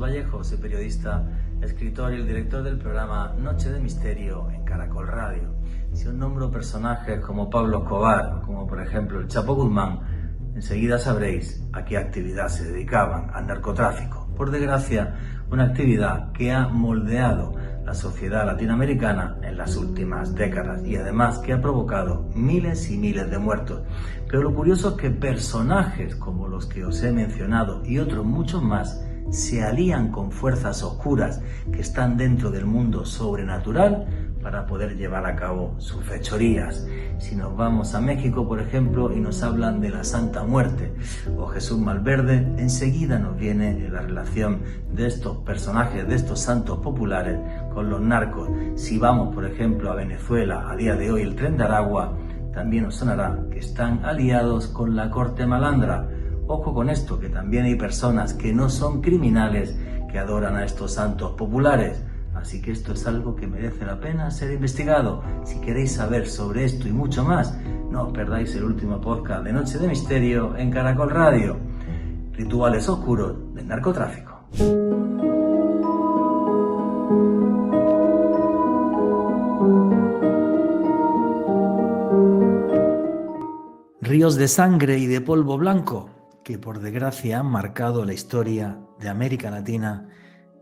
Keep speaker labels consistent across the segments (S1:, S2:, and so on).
S1: Vallejo, soy periodista, escritor y el director del programa Noche de Misterio en Caracol Radio. Si os nombro personajes como Pablo Escobar o como por ejemplo el Chapo Guzmán, enseguida sabréis a qué actividad se dedicaban: al narcotráfico. Por desgracia, una actividad que ha moldeado la sociedad latinoamericana en las últimas décadas y además que ha provocado miles y miles de muertos. Pero lo curioso es que personajes como los que os he mencionado y otros muchos más se alían con fuerzas oscuras que están dentro del mundo sobrenatural para poder llevar a cabo sus fechorías. Si nos vamos a México, por ejemplo, y nos hablan de la Santa Muerte o Jesús Malverde, enseguida nos viene la relación de estos personajes, de estos santos populares con los narcos. Si vamos, por ejemplo, a Venezuela, a día de hoy el Tren de Aragua, también os sonará que están aliados con la corte malandra. Ojo con esto, que también hay personas que no son criminales que adoran a estos santos populares. Así que esto es algo que merece la pena ser investigado. Si queréis saber sobre esto y mucho más, no os perdáis el último podcast de Noche de Misterio en Caracol Radio. Rituales oscuros del narcotráfico. Ríos de sangre y de polvo blanco que por desgracia han marcado la historia de América Latina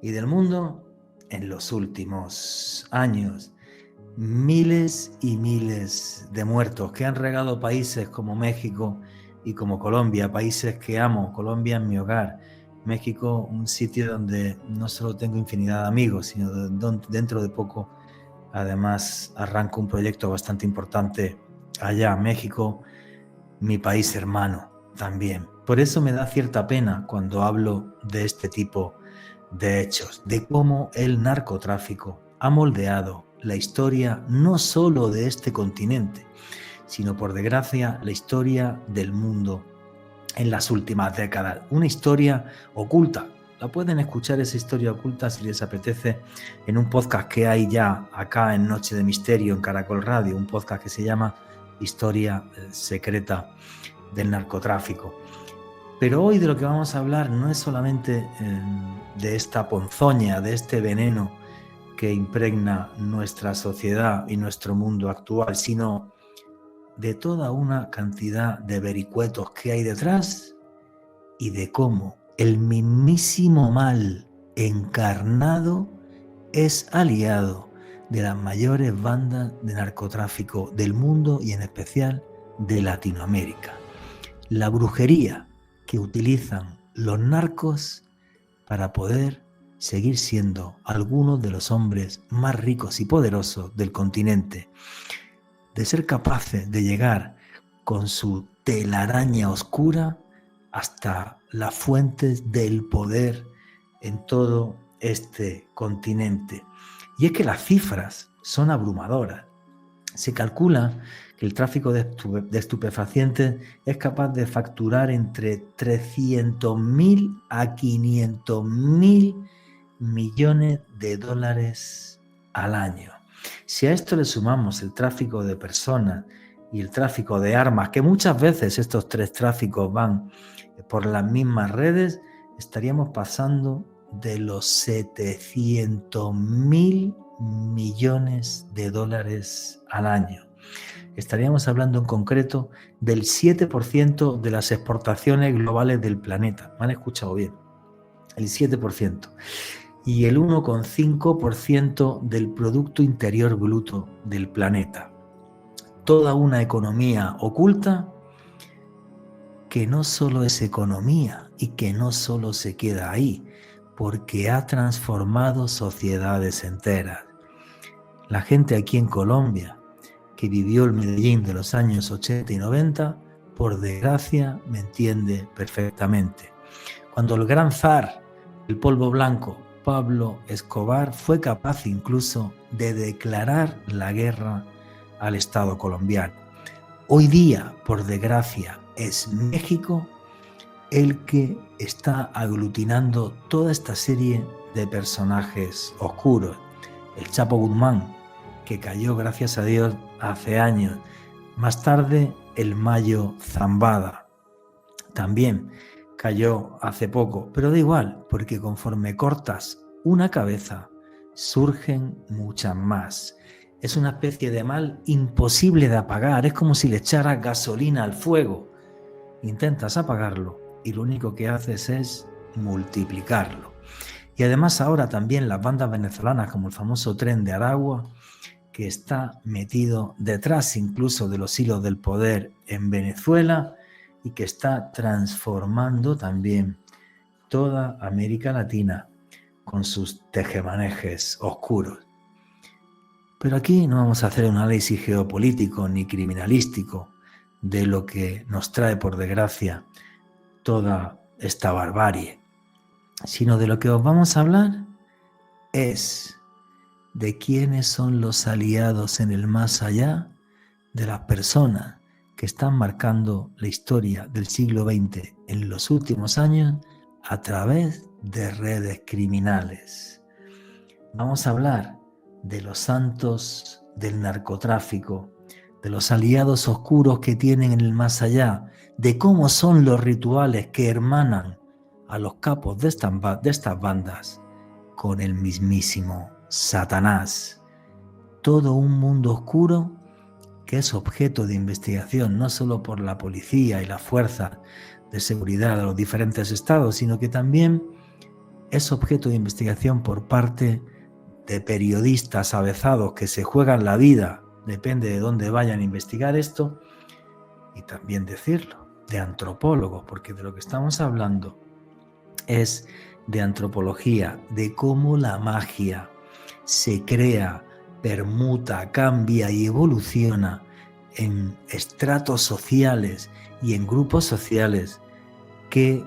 S1: y del mundo en los últimos años. Miles y miles de muertos que han regado países como México y como Colombia, países que amo. Colombia es mi hogar, México un sitio donde no solo tengo infinidad de amigos, sino donde dentro de poco además arranco un proyecto bastante importante allá. México, mi país hermano también. Por eso me da cierta pena cuando hablo de este tipo de hechos, de cómo el narcotráfico ha moldeado la historia no solo de este continente, sino por desgracia la historia del mundo en las últimas décadas. Una historia oculta. La pueden escuchar esa historia oculta si les apetece en un podcast que hay ya acá en Noche de Misterio en Caracol Radio, un podcast que se llama Historia secreta del narcotráfico. Pero hoy de lo que vamos a hablar no es solamente de esta ponzoña, de este veneno que impregna nuestra sociedad y nuestro mundo actual, sino de toda una cantidad de vericuetos que hay detrás y de cómo el mismísimo mal encarnado es aliado de las mayores bandas de narcotráfico del mundo y en especial de Latinoamérica. La brujería que utilizan los narcos para poder seguir siendo algunos de los hombres más ricos y poderosos del continente, de ser capaces de llegar con su telaraña oscura hasta las fuentes del poder en todo este continente. Y es que las cifras son abrumadoras. Se calcula que el tráfico de estupefacientes es capaz de facturar entre 300.000 a 500.000 millones de dólares al año. Si a esto le sumamos el tráfico de personas y el tráfico de armas, que muchas veces estos tres tráficos van por las mismas redes, estaríamos pasando de los 700.000 millones de dólares al año. Estaríamos hablando en concreto del 7% de las exportaciones globales del planeta. ¿Me han escuchado bien? El 7%. Y el 1,5% del Producto Interior Bruto del planeta. Toda una economía oculta que no solo es economía y que no solo se queda ahí, porque ha transformado sociedades enteras. La gente aquí en Colombia, que vivió el Medellín de los años 80 y 90, por desgracia me entiende perfectamente. Cuando el gran zar, el polvo blanco, Pablo Escobar, fue capaz incluso de declarar la guerra al Estado colombiano. Hoy día, por desgracia, es México el que está aglutinando toda esta serie de personajes oscuros. El Chapo Guzmán, que cayó, gracias a Dios, hace años. Más tarde, el Mayo Zambada. También cayó hace poco, pero da igual, porque conforme cortas una cabeza, surgen muchas más. Es una especie de mal imposible de apagar, es como si le echaras gasolina al fuego. Intentas apagarlo y lo único que haces es multiplicarlo. Y además ahora también las bandas venezolanas, como el famoso Tren de Aragua, que está metido detrás incluso de los hilos del poder en Venezuela y que está transformando también toda América Latina con sus tejemanejes oscuros. Pero aquí no vamos a hacer un análisis geopolítico ni criminalístico de lo que nos trae, por desgracia, toda esta barbarie, sino de lo que os vamos a hablar es de quiénes son los aliados en el más allá de las personas que están marcando la historia del siglo XX en los últimos años a través de redes criminales. Vamos a hablar de los santos del narcotráfico, de los aliados oscuros que tienen en el más allá, de cómo son los rituales que hermanan a los capos de estas bandas con el mismísimo Satanás. Todo un mundo oscuro que es objeto de investigación no solo por la policía y la fuerza de seguridad de los diferentes estados, sino que también es objeto de investigación por parte de periodistas avezados que se juegan la vida, depende de dónde vayan a investigar esto, y también decirlo, de antropólogos, porque de lo que estamos hablando es de antropología, de cómo la magia se crea, permuta, cambia y evoluciona en estratos sociales y en grupos sociales que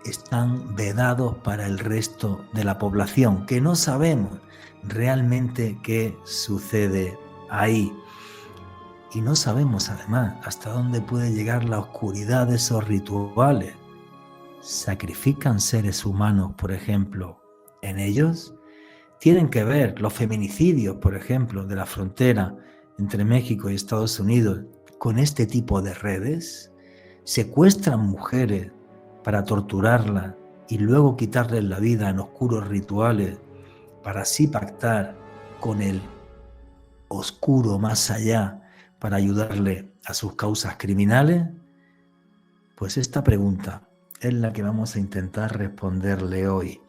S1: están vedados para el resto de la población, que no sabemos realmente qué sucede ahí. Y no sabemos además hasta dónde puede llegar la oscuridad de esos rituales. ¿Sacrifican seres humanos, por ejemplo, en ellos? ¿Tienen que ver los feminicidios, por ejemplo, de la frontera entre México y Estados Unidos con este tipo de redes? ¿Secuestran mujeres para torturarlas y luego quitarles la vida en oscuros rituales para así pactar con el oscuro más allá para ayudarle a sus causas criminales? Pues esta pregunta es la que vamos a intentar responderle hoy.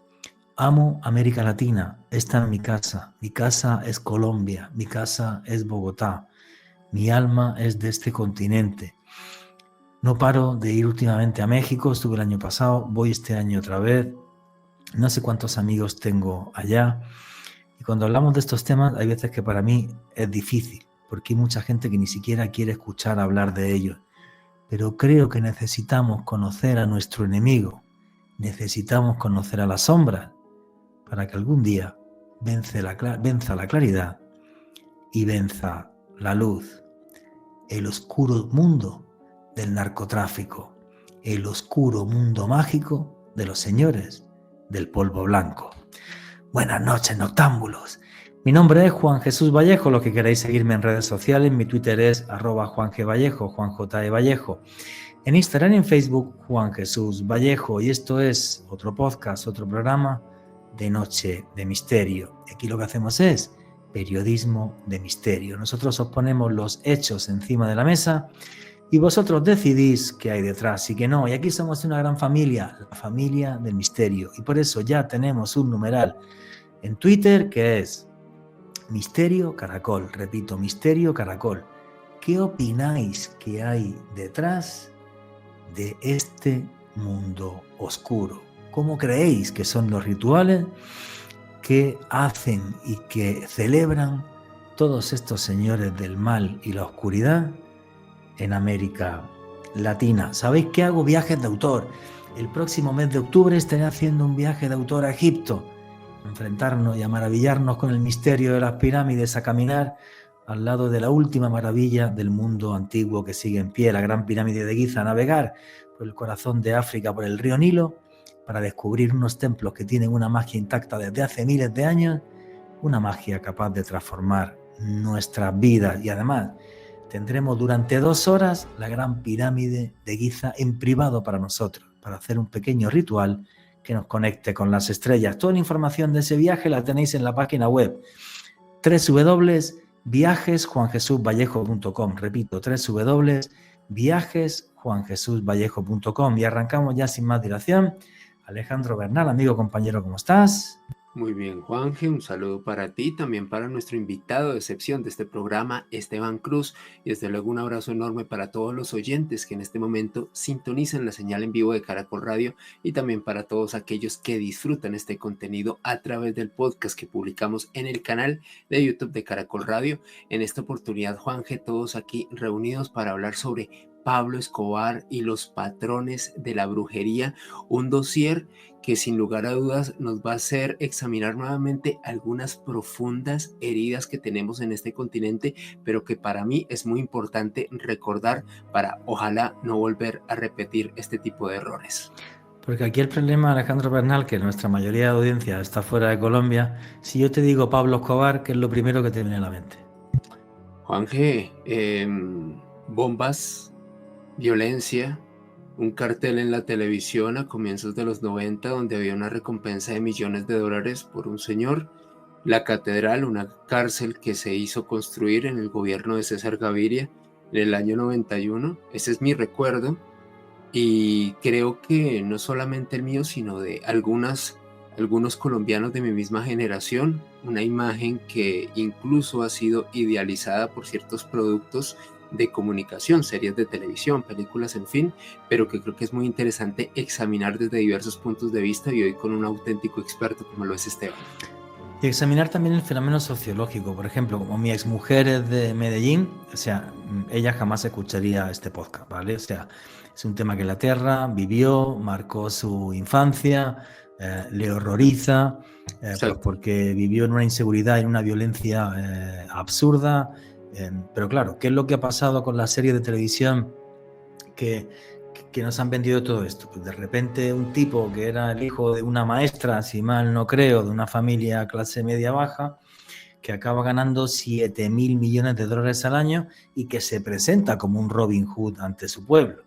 S1: Amo América Latina, esta es mi casa es Colombia, mi casa es Bogotá, mi alma es de este continente. No paro de ir últimamente a México, estuve el año pasado, voy este año otra vez, no sé cuántos amigos tengo allá. Y cuando hablamos de estos temas, hay veces que para mí es difícil, porque hay mucha gente que ni siquiera quiere escuchar hablar de ellos. Pero creo que necesitamos conocer a nuestro enemigo, necesitamos conocer a las sombras, para que algún día venza la claridad y venza la luz. El oscuro mundo del narcotráfico, el oscuro mundo mágico de los señores del polvo blanco. Buenas noches, noctámbulos. Mi nombre es Juan Jesús Vallejo, los que queráis seguirme en redes sociales, mi Twitter es @JuanGVallejo, Juan J. E. Vallejo. En Instagram y en Facebook, Juan Jesús Vallejo. Y esto es otro podcast, otro programa de Noche de Misterio. Aquí lo que hacemos es periodismo de misterio. Nosotros os ponemos los hechos encima de la mesa y vosotros decidís qué hay detrás y qué no. Y aquí somos una gran familia, la familia del misterio. Y por eso ya tenemos un numeral en Twitter que es Misterio Caracol. Repito, Misterio Caracol. ¿Qué opináis que hay detrás de este mundo oscuro? ¿Cómo creéis que son los rituales que hacen y que celebran todos estos señores del mal y la oscuridad en América Latina? ¿Sabéis que hago viajes de autor? El próximo mes de octubre estaré haciendo un viaje de autor a Egipto, a enfrentarnos y a maravillarnos con el misterio de las pirámides, a caminar al lado de la última maravilla del mundo antiguo que sigue en pie, la gran pirámide de Giza, a navegar por el corazón de África, por el río Nilo, para descubrir unos templos que tienen una magia intacta desde hace miles de años, una magia capaz de transformar nuestras vidas. Y además tendremos durante 2 horas la gran pirámide de Giza en privado para nosotros. para hacer un pequeño ritual que nos conecte con las estrellas. Toda la información de ese viaje la tenéis en la página web www.viajesjuanjesusvallejo.com. Repito, www.viajesjuanjesusvallejo.com. Y arrancamos ya sin más dilación. Alejandro Bernal, amigo, compañero, ¿cómo estás?
S2: Muy bien, Juanje, un saludo para ti, también para nuestro invitado de excepción de este programa, Esteban Cruz, y desde luego un abrazo enorme para todos los oyentes que en este momento sintonizan la señal en vivo de Caracol Radio y también para todos aquellos que disfrutan este contenido a través del podcast que publicamos en el canal de YouTube de Caracol Radio. En esta oportunidad, Juanje, todos aquí reunidos para hablar sobre Pablo Escobar y los patrones de la brujería, un dossier que sin lugar a dudas nos va a hacer examinar nuevamente algunas profundas heridas que tenemos en este continente, pero que para mí es muy importante recordar para ojalá no volver a repetir este tipo de errores.
S1: Porque aquí el problema, Alejandro Bernal, que nuestra mayoría de audiencia está fuera de Colombia, si yo te digo Pablo Escobar, ¿qué es lo primero que te viene a la mente?
S2: Juanje, bombas, violencia, un cartel en la televisión a comienzos de los 90 donde había una recompensa de millones de dólares por un señor, la catedral, una cárcel que se hizo construir en el gobierno de César Gaviria en el año 91, ese es mi recuerdo, y creo que no solamente el mío, sino de algunos colombianos de mi misma generación, una imagen que incluso ha sido idealizada por ciertos productos de comunicación, series de televisión, películas, en fin, pero que creo que es muy interesante examinar desde diversos puntos de vista y hoy con un auténtico experto como lo es Esteban.
S1: Y examinar también el fenómeno sociológico, por ejemplo, como mi exmujer es de Medellín, o sea, ella jamás escucharía este podcast, ¿vale? O sea, es un tema que la tierra vivió, marcó su infancia, le horroriza, pues porque vivió en una inseguridad, en una violencia absurda. Pero claro, ¿qué es lo que ha pasado con las series de televisión que nos han vendido todo esto? Pues de repente un tipo que era el hijo de una maestra, si mal no creo, de una familia clase media baja, que acaba ganando 7.000 millones de dólares al año y que se presenta como un Robin Hood ante su pueblo,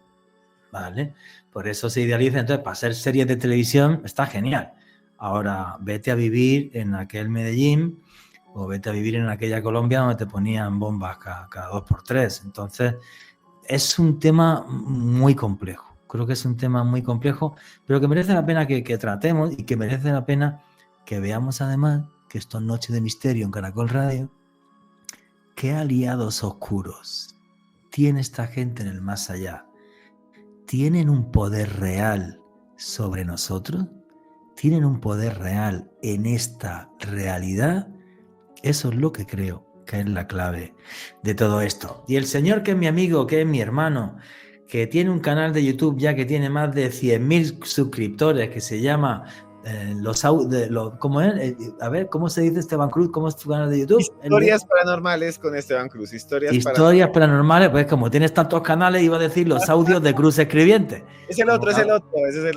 S1: ¿vale? Por eso se idealiza. Entonces, para hacer series de televisión está genial. Ahora, vete a vivir en aquel Medellín o vete a vivir en aquella Colombia donde te ponían bombas cada 2x3. Entonces, es un tema muy complejo. Creo que es un tema muy complejo, pero que merece la pena que tratemos y que merece la pena que veamos además que esto es Noche de Misterio en Caracol Radio. ¿Qué aliados oscuros tiene esta gente en el más allá? ¿Tienen un poder real sobre nosotros? ¿Tienen un poder real en esta realidad? Eso es lo que creo que es la clave de todo esto. Y el señor que es mi amigo, que es mi hermano, que tiene un canal de YouTube ya que tiene más de 100.000 suscriptores, que se llama ¿cómo es? A ver, ¿cómo se dice, Esteban Cruz? ¿Cómo es tu canal de YouTube?
S3: Historias paranormales con Esteban Cruz.
S1: Historias paranormales, pues como tienes tantos canales, iba a decir los audios de Cruz Escribiente.
S3: Ese es el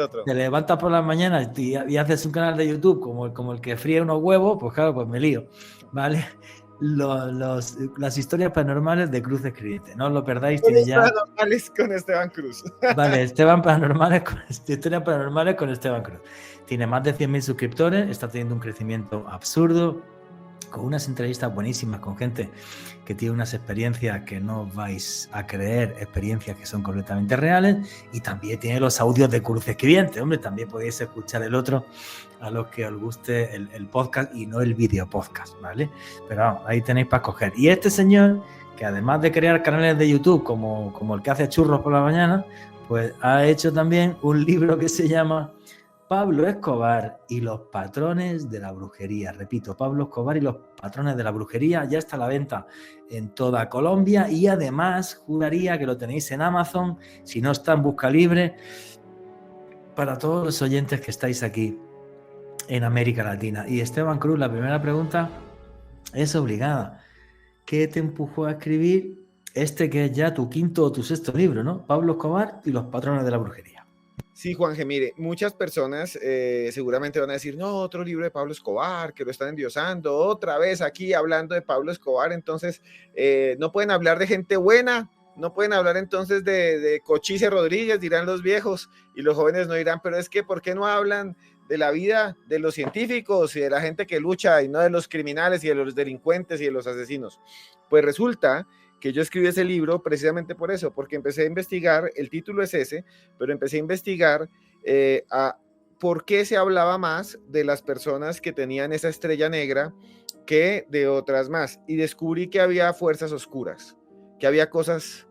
S3: otro.
S1: Te levantas por las mañanas y haces un canal de YouTube como el que fríe unos huevos, pues claro, pues me lío, ¿vale? Las historias paranormales de Cruz Escribiente, no os lo perdáis. Tiene ya...
S3: Paranormales con Esteban Cruz.
S1: Vale, historias paranormales con Esteban Cruz. Tiene más de 100.000 suscriptores, está teniendo un crecimiento absurdo, con unas entrevistas buenísimas con gente que tiene unas experiencias que no vais a creer, experiencias que son completamente reales, y también tiene los audios de Cruz Escribiente. Hombre, también podéis escuchar el otro a los que os guste el podcast y no el video podcast, ¿vale? Pero vamos, ahí tenéis para escoger. Y este señor, que además de crear canales de YouTube como el que hace churros por la mañana, pues ha hecho también un libro que se llama Pablo Escobar y los patrones de la brujería. Repito, Pablo Escobar y los patrones de la brujería. Ya está a la venta en toda Colombia y además juraría que lo tenéis en Amazon, si no está en Busca Libre, para todos los oyentes que estáis aquí en América Latina. Y Esteban Cruz, la primera pregunta es obligada. ¿Qué te empujó a escribir este que es ya tu quinto o tu sexto libro, ¿no? Pablo Escobar y los patrones de la brujería.
S3: Sí, Juanje, mire, muchas personas seguramente van a decir, no, otro libro de Pablo Escobar, que lo están endiosando, otra vez aquí hablando de Pablo Escobar, entonces no pueden hablar de gente buena, no pueden hablar entonces de Cochise Rodríguez, dirán los viejos, y los jóvenes no dirán, pero es que ¿por qué no hablan de la vida de los científicos y de la gente que lucha y no de los criminales y de los delincuentes y de los asesinos? Pues resulta que yo escribí ese libro precisamente por eso, porque empecé a investigar, el título es ese, pero empecé a investigar por qué se hablaba más de las personas que tenían esa estrella negra que de otras más, y descubrí que había fuerzas oscuras, que había cosas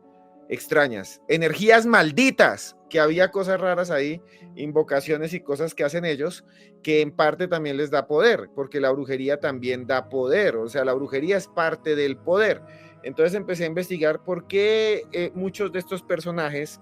S3: extrañas, energías malditas, que había cosas raras ahí, invocaciones y cosas que hacen ellos, que en parte también les da poder, porque la brujería también da poder, o sea, la brujería es parte del poder. Entonces empecé a investigar por qué muchos de estos personajes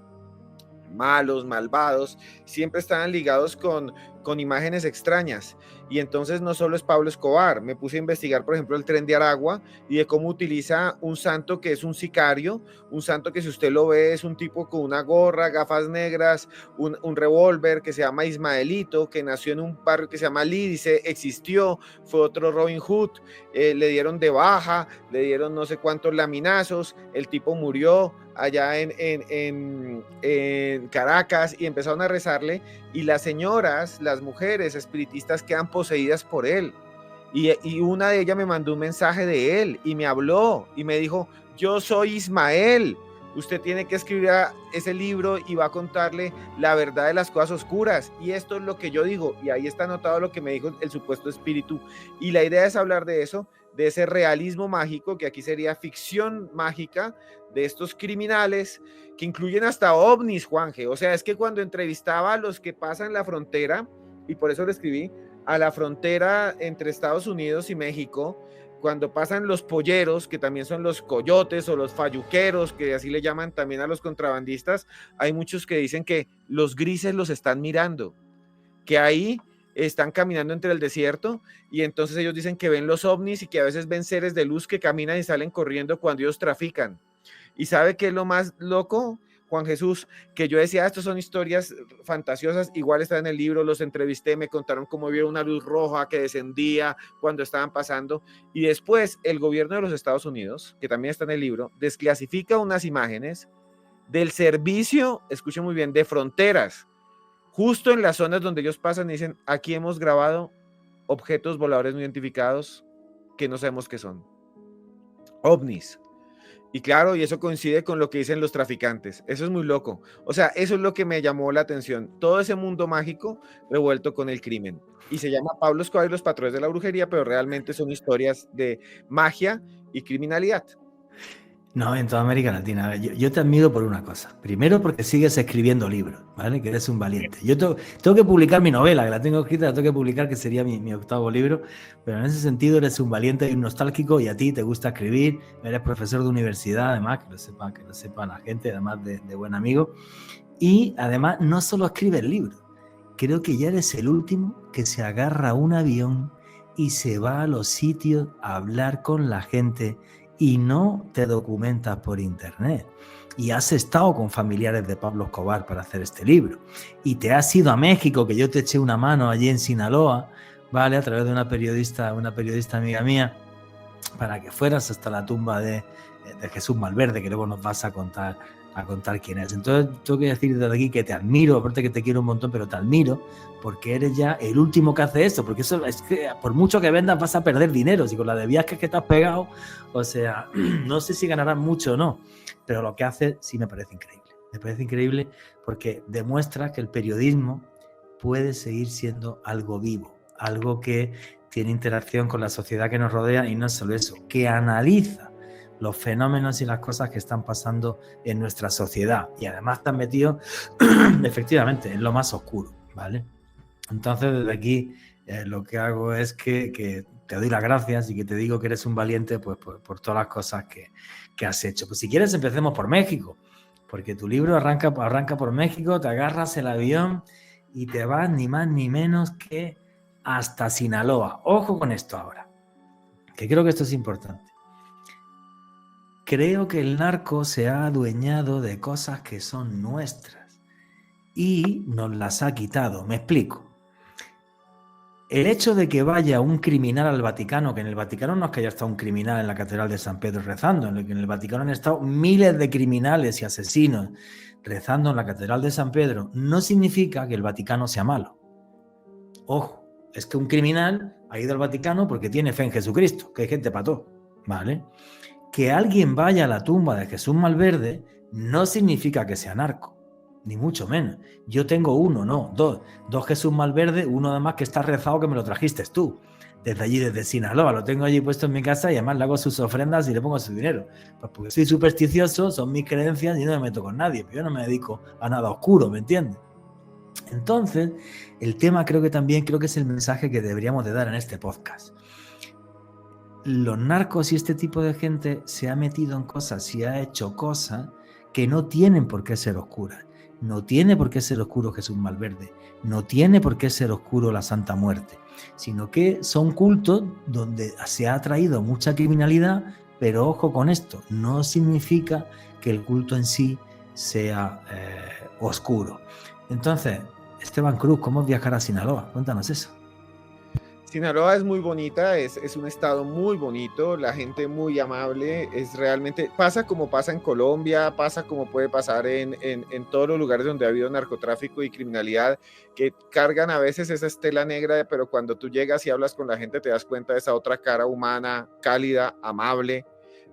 S3: malos, malvados, siempre estaban ligados con imágenes extrañas. Y entonces no solo es Pablo Escobar, me puse a investigar, por ejemplo, el Tren de Aragua y de cómo utiliza un santo que es un sicario, un santo que si usted lo ve es un tipo con una gorra, gafas negras, un revólver que se llama Ismaelito, que nació en un barrio que se llama Lídice, existió, fue otro Robin Hood, le dieron de baja, le dieron no sé cuántos laminazos, el tipo murió allá en Caracas y empezaron a rezarle, y las señoras, las mujeres espiritistas quedan poseídas por él, y una de ellas me mandó un mensaje de él y me habló y me dijo, yo soy Ismael, usted tiene que escribir ese libro y va a contarle la verdad de las cosas oscuras. Y esto es lo que yo digo, y ahí está anotado lo que me dijo el supuesto espíritu, y la idea es hablar de eso, de ese realismo mágico, que aquí sería ficción mágica, de estos criminales que incluyen hasta ovnis, Juanje. O sea, es que cuando entrevistaba a los que pasan la frontera, y por eso lo escribí, a la frontera entre Estados Unidos y México, cuando pasan los polleros, que también son los coyotes o los falluqueros, que así le llaman también a los contrabandistas, hay muchos que dicen que los grises los están mirando, que ahí están caminando entre el desierto, y entonces ellos dicen que ven los ovnis y que a veces ven seres de luz que caminan y salen corriendo cuando ellos trafican. ¿Y sabe qué es lo más loco, Juan Jesús? Que yo decía, estos son historias fantasiosas, igual está en el libro, los entrevisté, me contaron cómo vieron una luz roja que descendía cuando estaban pasando, y después el gobierno de los Estados Unidos, que también está en el libro, desclasifica unas imágenes del servicio, escuchen muy bien, de fronteras, justo en las zonas donde ellos pasan, y dicen, aquí hemos grabado objetos voladores no identificados que no sabemos qué son, ovnis. Y claro, y eso coincide con lo que dicen los traficantes. Eso es muy loco. O sea, eso es lo que me llamó la atención. Todo ese mundo mágico revuelto con el crimen. Y se llama Pablo Escobar y los patrones de la brujería, pero realmente son historias de magia y criminalidad.
S1: No, en toda América Latina. Yo te admiro por una cosa. Primero, porque sigues escribiendo libros, ¿vale? Que eres un valiente. Yo tengo que publicar mi novela, que la tengo escrita, la tengo que publicar, que sería mi octavo libro. Pero en ese sentido eres un valiente y un nostálgico, y a ti te gusta escribir. Eres profesor de universidad, además, que lo sepa la gente, además de buen amigo. Y además, no solo escribes libros. Creo que ya eres el último que se agarra a un avión y se va a los sitios a hablar con la gente, y no te documentas por internet. Y has estado con familiares de Pablo Escobar para hacer este libro. Y te has ido a México, que yo te eché una mano allí en Sinaloa, ¿vale? A través de una periodista amiga mía, para que fueras hasta la tumba de Jesús Malverde, que luego nos vas a contar quién es. Entonces, tengo que decirte de aquí que te admiro, aparte que te quiero un montón, pero te admiro porque eres ya el último que hace esto, porque eso es que por mucho que vendas vas a perder dinero, si con la de viajes que te has pegado, o sea, no sé si ganarás mucho o no, pero lo que haces sí me parece increíble. Me parece increíble porque demuestra que el periodismo puede seguir siendo algo vivo, algo que tiene interacción con la sociedad que nos rodea, y no solo eso, que analiza los fenómenos y las cosas que están pasando en nuestra sociedad, y además están metidos efectivamente en lo más oscuro, ¿vale? Entonces desde aquí lo que hago es que te doy las gracias y que te digo que eres un valiente, pues por todas las cosas que has hecho. Pues si quieres empecemos por México, porque tu libro arranca por México, te agarras el avión y te vas ni más ni menos que hasta Sinaloa. Ojo con esto ahora, que creo que esto es importante. Creo que el narco se ha adueñado de cosas que son nuestras y nos las ha quitado. Me explico. el hecho de que vaya un criminal al Vaticano, que en el Vaticano no es que haya estado un criminal en la Catedral de San Pedro rezando, en el Vaticano han estado miles de criminales y asesinos rezando en la Catedral de San Pedro, no significa que el Vaticano sea malo. Ojo, es que un criminal ha ido al Vaticano porque tiene fe en Jesucristo, que hay gente pató, ¿vale? Que alguien vaya a la tumba de Jesús Malverde no significa que sea narco, ni mucho menos. Yo tengo dos Jesús Malverde, uno además que está rezado que me lo trajiste tú, desde allí, desde Sinaloa, lo tengo allí puesto en mi casa y además le hago sus ofrendas y le pongo su dinero. Pues porque soy supersticioso, son mis creencias y no me meto con nadie, pero yo no me dedico a nada oscuro, ¿me entiendes? Entonces, el tema creo que es el mensaje que deberíamos de dar en este podcast. Los narcos y este tipo de gente se ha metido en cosas y ha hecho cosas que no tienen por qué ser oscuras. No tiene por qué ser oscuro Jesús Malverde, no tiene por qué ser oscuro la Santa Muerte, sino que son cultos donde se ha traído mucha criminalidad, pero ojo con esto, no significa que el culto en sí sea oscuro. Entonces, Esteban Cruz, ¿cómo es viajar a Sinaloa? Cuéntanos eso.
S3: Sinaloa es muy bonita, es un estado muy bonito, la gente muy amable, es realmente, pasa como pasa en Colombia, pasa como puede pasar en todos los lugares donde ha habido narcotráfico y criminalidad, que cargan a veces esa estela negra, pero cuando tú llegas y hablas con la gente te das cuenta de esa otra cara humana, cálida, amable,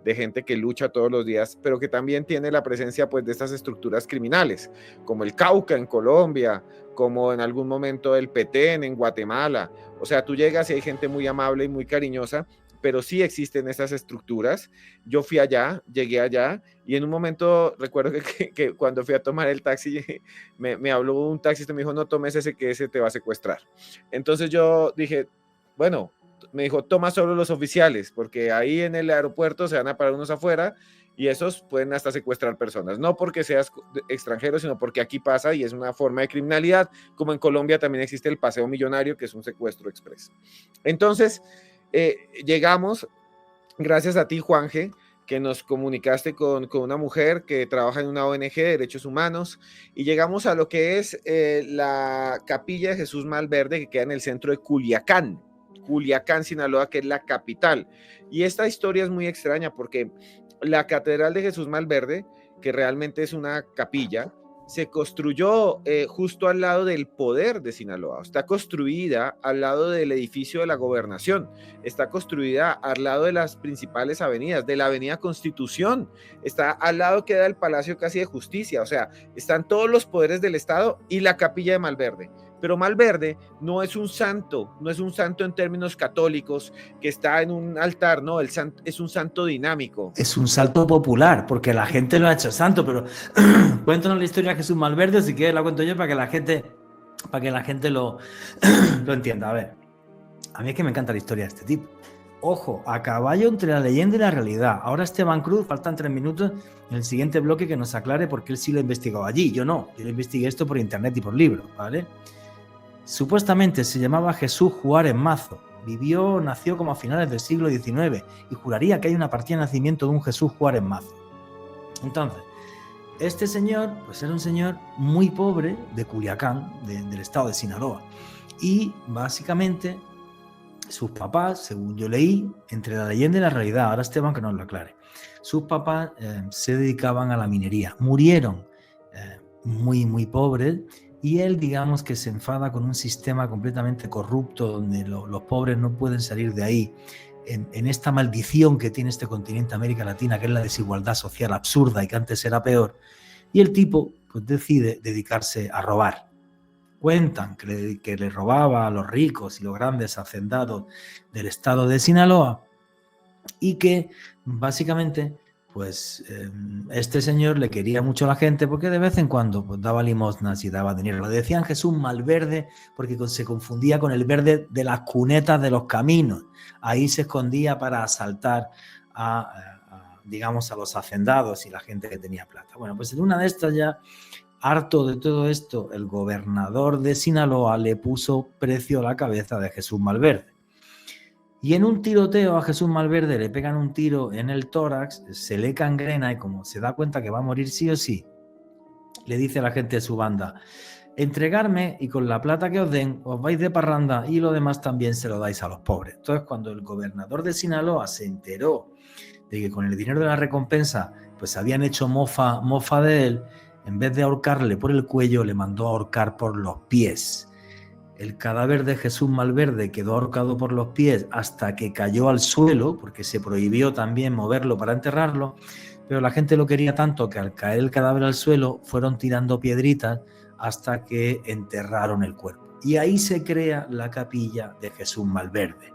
S3: de gente que lucha todos los días, pero que también tiene la presencia pues de estas estructuras criminales, como el Cauca en Colombia, como en algún momento el Petén en Guatemala. O sea, tú llegas y hay gente muy amable y muy cariñosa, pero sí existen esas estructuras. Yo fui allá, llegué allá, y en un momento recuerdo que cuando fui a tomar el taxi, me habló un taxista y me dijo, no tomes ese, que ese te va a secuestrar. Entonces yo dije, bueno, me dijo, toma solo los oficiales, porque ahí en el aeropuerto se van a parar unos afuera y esos pueden hasta secuestrar personas, no porque seas extranjero, sino porque aquí pasa y es una forma de criminalidad, como en Colombia también existe el paseo millonario, que es un secuestro express. Entonces, llegamos, gracias a ti, Juanje, que nos comunicaste con una mujer que trabaja en una ONG de derechos humanos, y llegamos a lo que es la Capilla de Jesús Malverde, que queda en el centro de Culiacán, Sinaloa, que es la capital. Y esta historia es muy extraña porque la Catedral de Jesús Malverde, que realmente es una capilla, se construyó justo al lado del poder de Sinaloa. Está construida al lado del edificio de la gobernación, está construida al lado de las principales avenidas, de la avenida Constitución, está al lado queda el Palacio casi de Justicia, o sea, están todos los poderes del Estado y la capilla de Malverde. Pero Malverde no es un santo en términos católicos que está en un altar, no, es un santo dinámico.
S1: Es un santo popular, porque la gente lo ha hecho santo, pero cuéntanos la historia de Jesús Malverde, si quieres la cuento yo para que la gente lo entienda. A ver, a mí es que me encanta la historia de este tipo. Ojo, a caballo entre la leyenda y la realidad. Ahora Esteban Cruz, faltan 3 minutos en el siguiente bloque que nos aclare porque él sí lo ha investigado allí, yo no, yo lo investigué esto por internet y por libros, ¿vale? Supuestamente se llamaba Jesús Juárez Mazo, nació como a finales del siglo XIX y juraría que hay una partida de nacimiento de un Jesús Juárez Mazo. Entonces, este señor, pues era un señor muy pobre de Culiacán, del estado de Sinaloa, y básicamente sus papás, según yo leí, entre la leyenda y la realidad, ahora Esteban que nos lo aclare, sus papás se dedicaban a la minería, murieron muy, muy pobres. Y él, digamos que se enfada con un sistema completamente corrupto donde los pobres no pueden salir de ahí, en esta maldición que tiene este continente América Latina, que es la desigualdad social absurda y que antes era peor. Y el tipo pues decide dedicarse a robar. Cuentan que le robaba a los ricos y los grandes hacendados del estado de Sinaloa y que básicamente pues este señor le quería mucho a la gente porque de vez en cuando pues, daba limosnas y daba dinero. Lo decían Jesús Malverde porque se confundía con el verde de las cunetas de los caminos. Ahí se escondía para asaltar digamos, a los hacendados y la gente que tenía plata. Bueno, pues en una de estas ya, harto de todo esto, el gobernador de Sinaloa le puso precio a la cabeza de Jesús Malverde. Y en un tiroteo a Jesús Malverde le pegan un tiro en el tórax, se le cangrena y como se da cuenta que va a morir sí o sí, le dice a la gente de su banda, entregarme y con la plata que os den os vais de parranda y lo demás también se lo dais a los pobres. Entonces, cuando el gobernador de Sinaloa se enteró de que con el dinero de la recompensa pues habían hecho mofa de él, en vez de ahorcarle por el cuello, le mandó a ahorcar por los pies. El cadáver de Jesús Malverde quedó ahorcado por los pies hasta que cayó al suelo, porque se prohibió también moverlo para enterrarlo, pero la gente lo quería tanto que al caer el cadáver al suelo fueron tirando piedritas hasta que enterraron el cuerpo. Y ahí se crea la capilla de Jesús Malverde.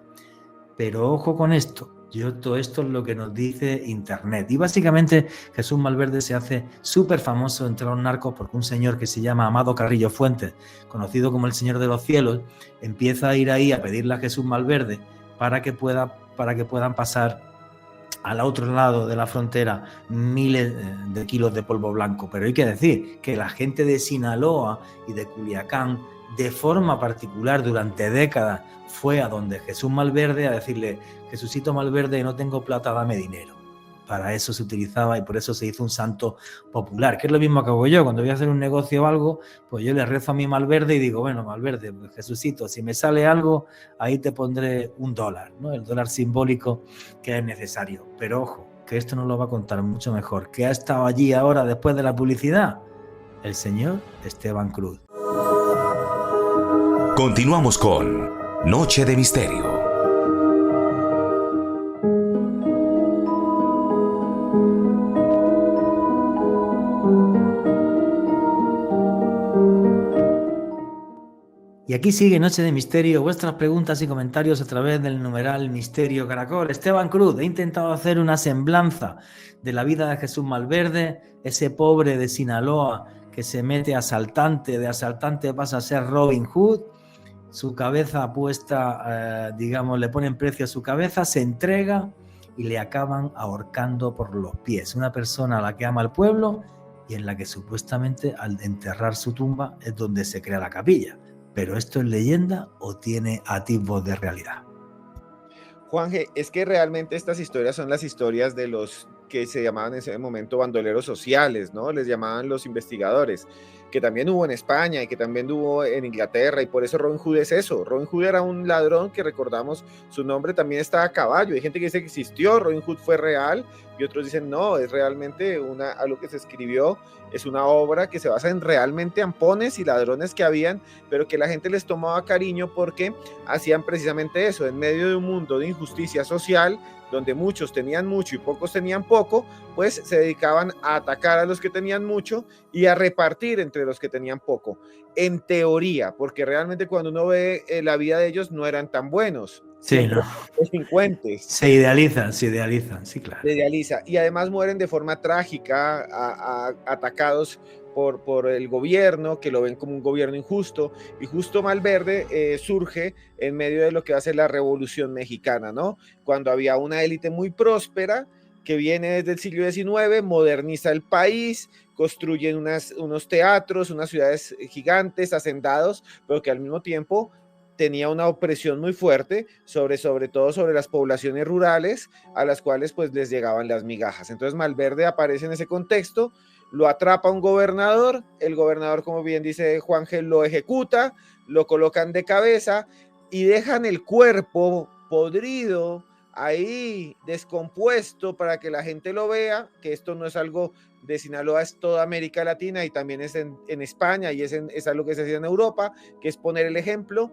S1: Pero ojo con esto, todo esto es lo que nos dice Internet. Y básicamente Jesús Malverde se hace súper famoso entre los narcos porque un señor que se llama Amado Carrillo Fuentes, conocido como el Señor de los Cielos, empieza a ir ahí a pedirle a Jesús Malverde para que puedan pasar al otro lado de la frontera miles de kilos de polvo blanco. Pero hay que decir que la gente de Sinaloa y de Culiacán, de forma particular durante décadas, fue a donde Jesús Malverde a decirle: Jesucito Malverde, no tengo plata, dame dinero. Para eso se utilizaba y por eso se hizo un santo popular, que es lo mismo que hago yo. Cuando voy a hacer un negocio o algo, pues yo le rezo a mi Malverde y digo: bueno, Malverde, pues Jesucito, si me sale algo, ahí te pondré $1, ¿no? El dólar simbólico que es necesario. Pero ojo, que esto nos lo va a contar mucho mejor, que ha estado allí ahora después de la publicidad, el señor Esteban Cruz.
S4: Continuamos con Noche de Misterio.
S1: Y aquí sigue Noche de Misterio, vuestras preguntas y comentarios a través del numeral Misterio Caracol. Esteban Cruz, he intentado hacer una semblanza de la vida de Jesús Malverde, ese pobre de Sinaloa que se mete asaltante, de asaltante pasa a ser Robin Hood, su cabeza puesta, le ponen precio a su cabeza, se entrega y le acaban ahorcando por los pies. Una persona a la que ama el pueblo y en la que supuestamente al enterrar su tumba es donde se crea la capilla. ¿Pero esto es leyenda o tiene atisbos de realidad?
S3: Juanje, es que realmente estas historias son las historias de los que se llamaban en ese momento bandoleros sociales, ¿no? Les llamaban los investigadores, que también hubo en España y que también hubo en Inglaterra, y por eso Robin Hood es eso. Robin Hood era un ladrón que, recordamos, su nombre también está a caballo. Hay gente que dice que existió, Robin Hood fue real, y otros dicen no, es realmente algo que se escribió, es una obra que se basa en realmente ampones y ladrones que habían, pero que la gente les tomaba cariño porque hacían precisamente eso, en medio de un mundo de injusticia social, donde muchos tenían mucho y pocos tenían poco, pues se dedicaban a atacar a los que tenían mucho y a repartir entre los que tenían poco, en teoría, porque realmente cuando uno ve la vida de ellos no eran tan buenos.
S1: Sí, ¿no?
S3: Delincuentes.
S1: Se idealizan, sí, claro.
S3: Se idealiza, y además mueren de forma trágica, atacados por el gobierno, que lo ven como un gobierno injusto, y justo Malverde surge en medio de lo que va a ser la Revolución Mexicana, ¿no? Cuando había una élite muy próspera que viene desde el siglo XIX, moderniza el país, construyen unos teatros, unas ciudades gigantes, hacendados, pero que al mismo tiempo tenía una opresión muy fuerte sobre todo sobre las poblaciones rurales, a las cuales pues les llegaban las migajas. Entonces Malverde aparece en ese contexto, lo atrapa un gobernador, el gobernador, como bien dice Juanje, lo ejecuta, lo colocan de cabeza y dejan el cuerpo podrido ahí, descompuesto, para que la gente lo vea, que esto no es algo de Sinaloa, es toda América Latina y también es en España, y es algo que se hacía en Europa, que es poner el ejemplo.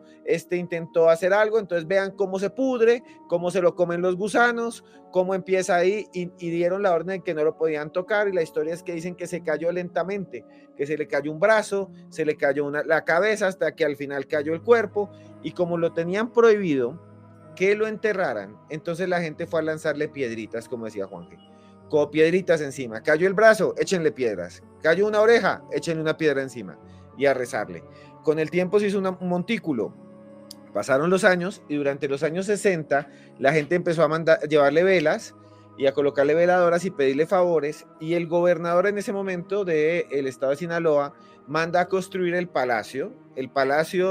S3: Intentó hacer algo, entonces vean cómo se pudre, cómo se lo comen los gusanos, cómo empieza ahí, y dieron la orden de que no lo podían tocar, y la historia es que dicen que se cayó lentamente, que se le cayó un brazo, se le cayó la cabeza, hasta que al final cayó el cuerpo, y como lo tenían prohibido que lo enterraran, entonces la gente fue a lanzarle piedritas, como decía Juanje, con piedritas encima. Cayó el brazo, échenle piedras. Cayó una oreja, échenle una piedra encima, y a rezarle. Con el tiempo se hizo un montículo. Pasaron los años, y durante los años 60 la gente empezó a llevarle velas y a colocarle veladoras y pedirle favores, y el gobernador en ese momento del estado de Sinaloa manda a construir el palacio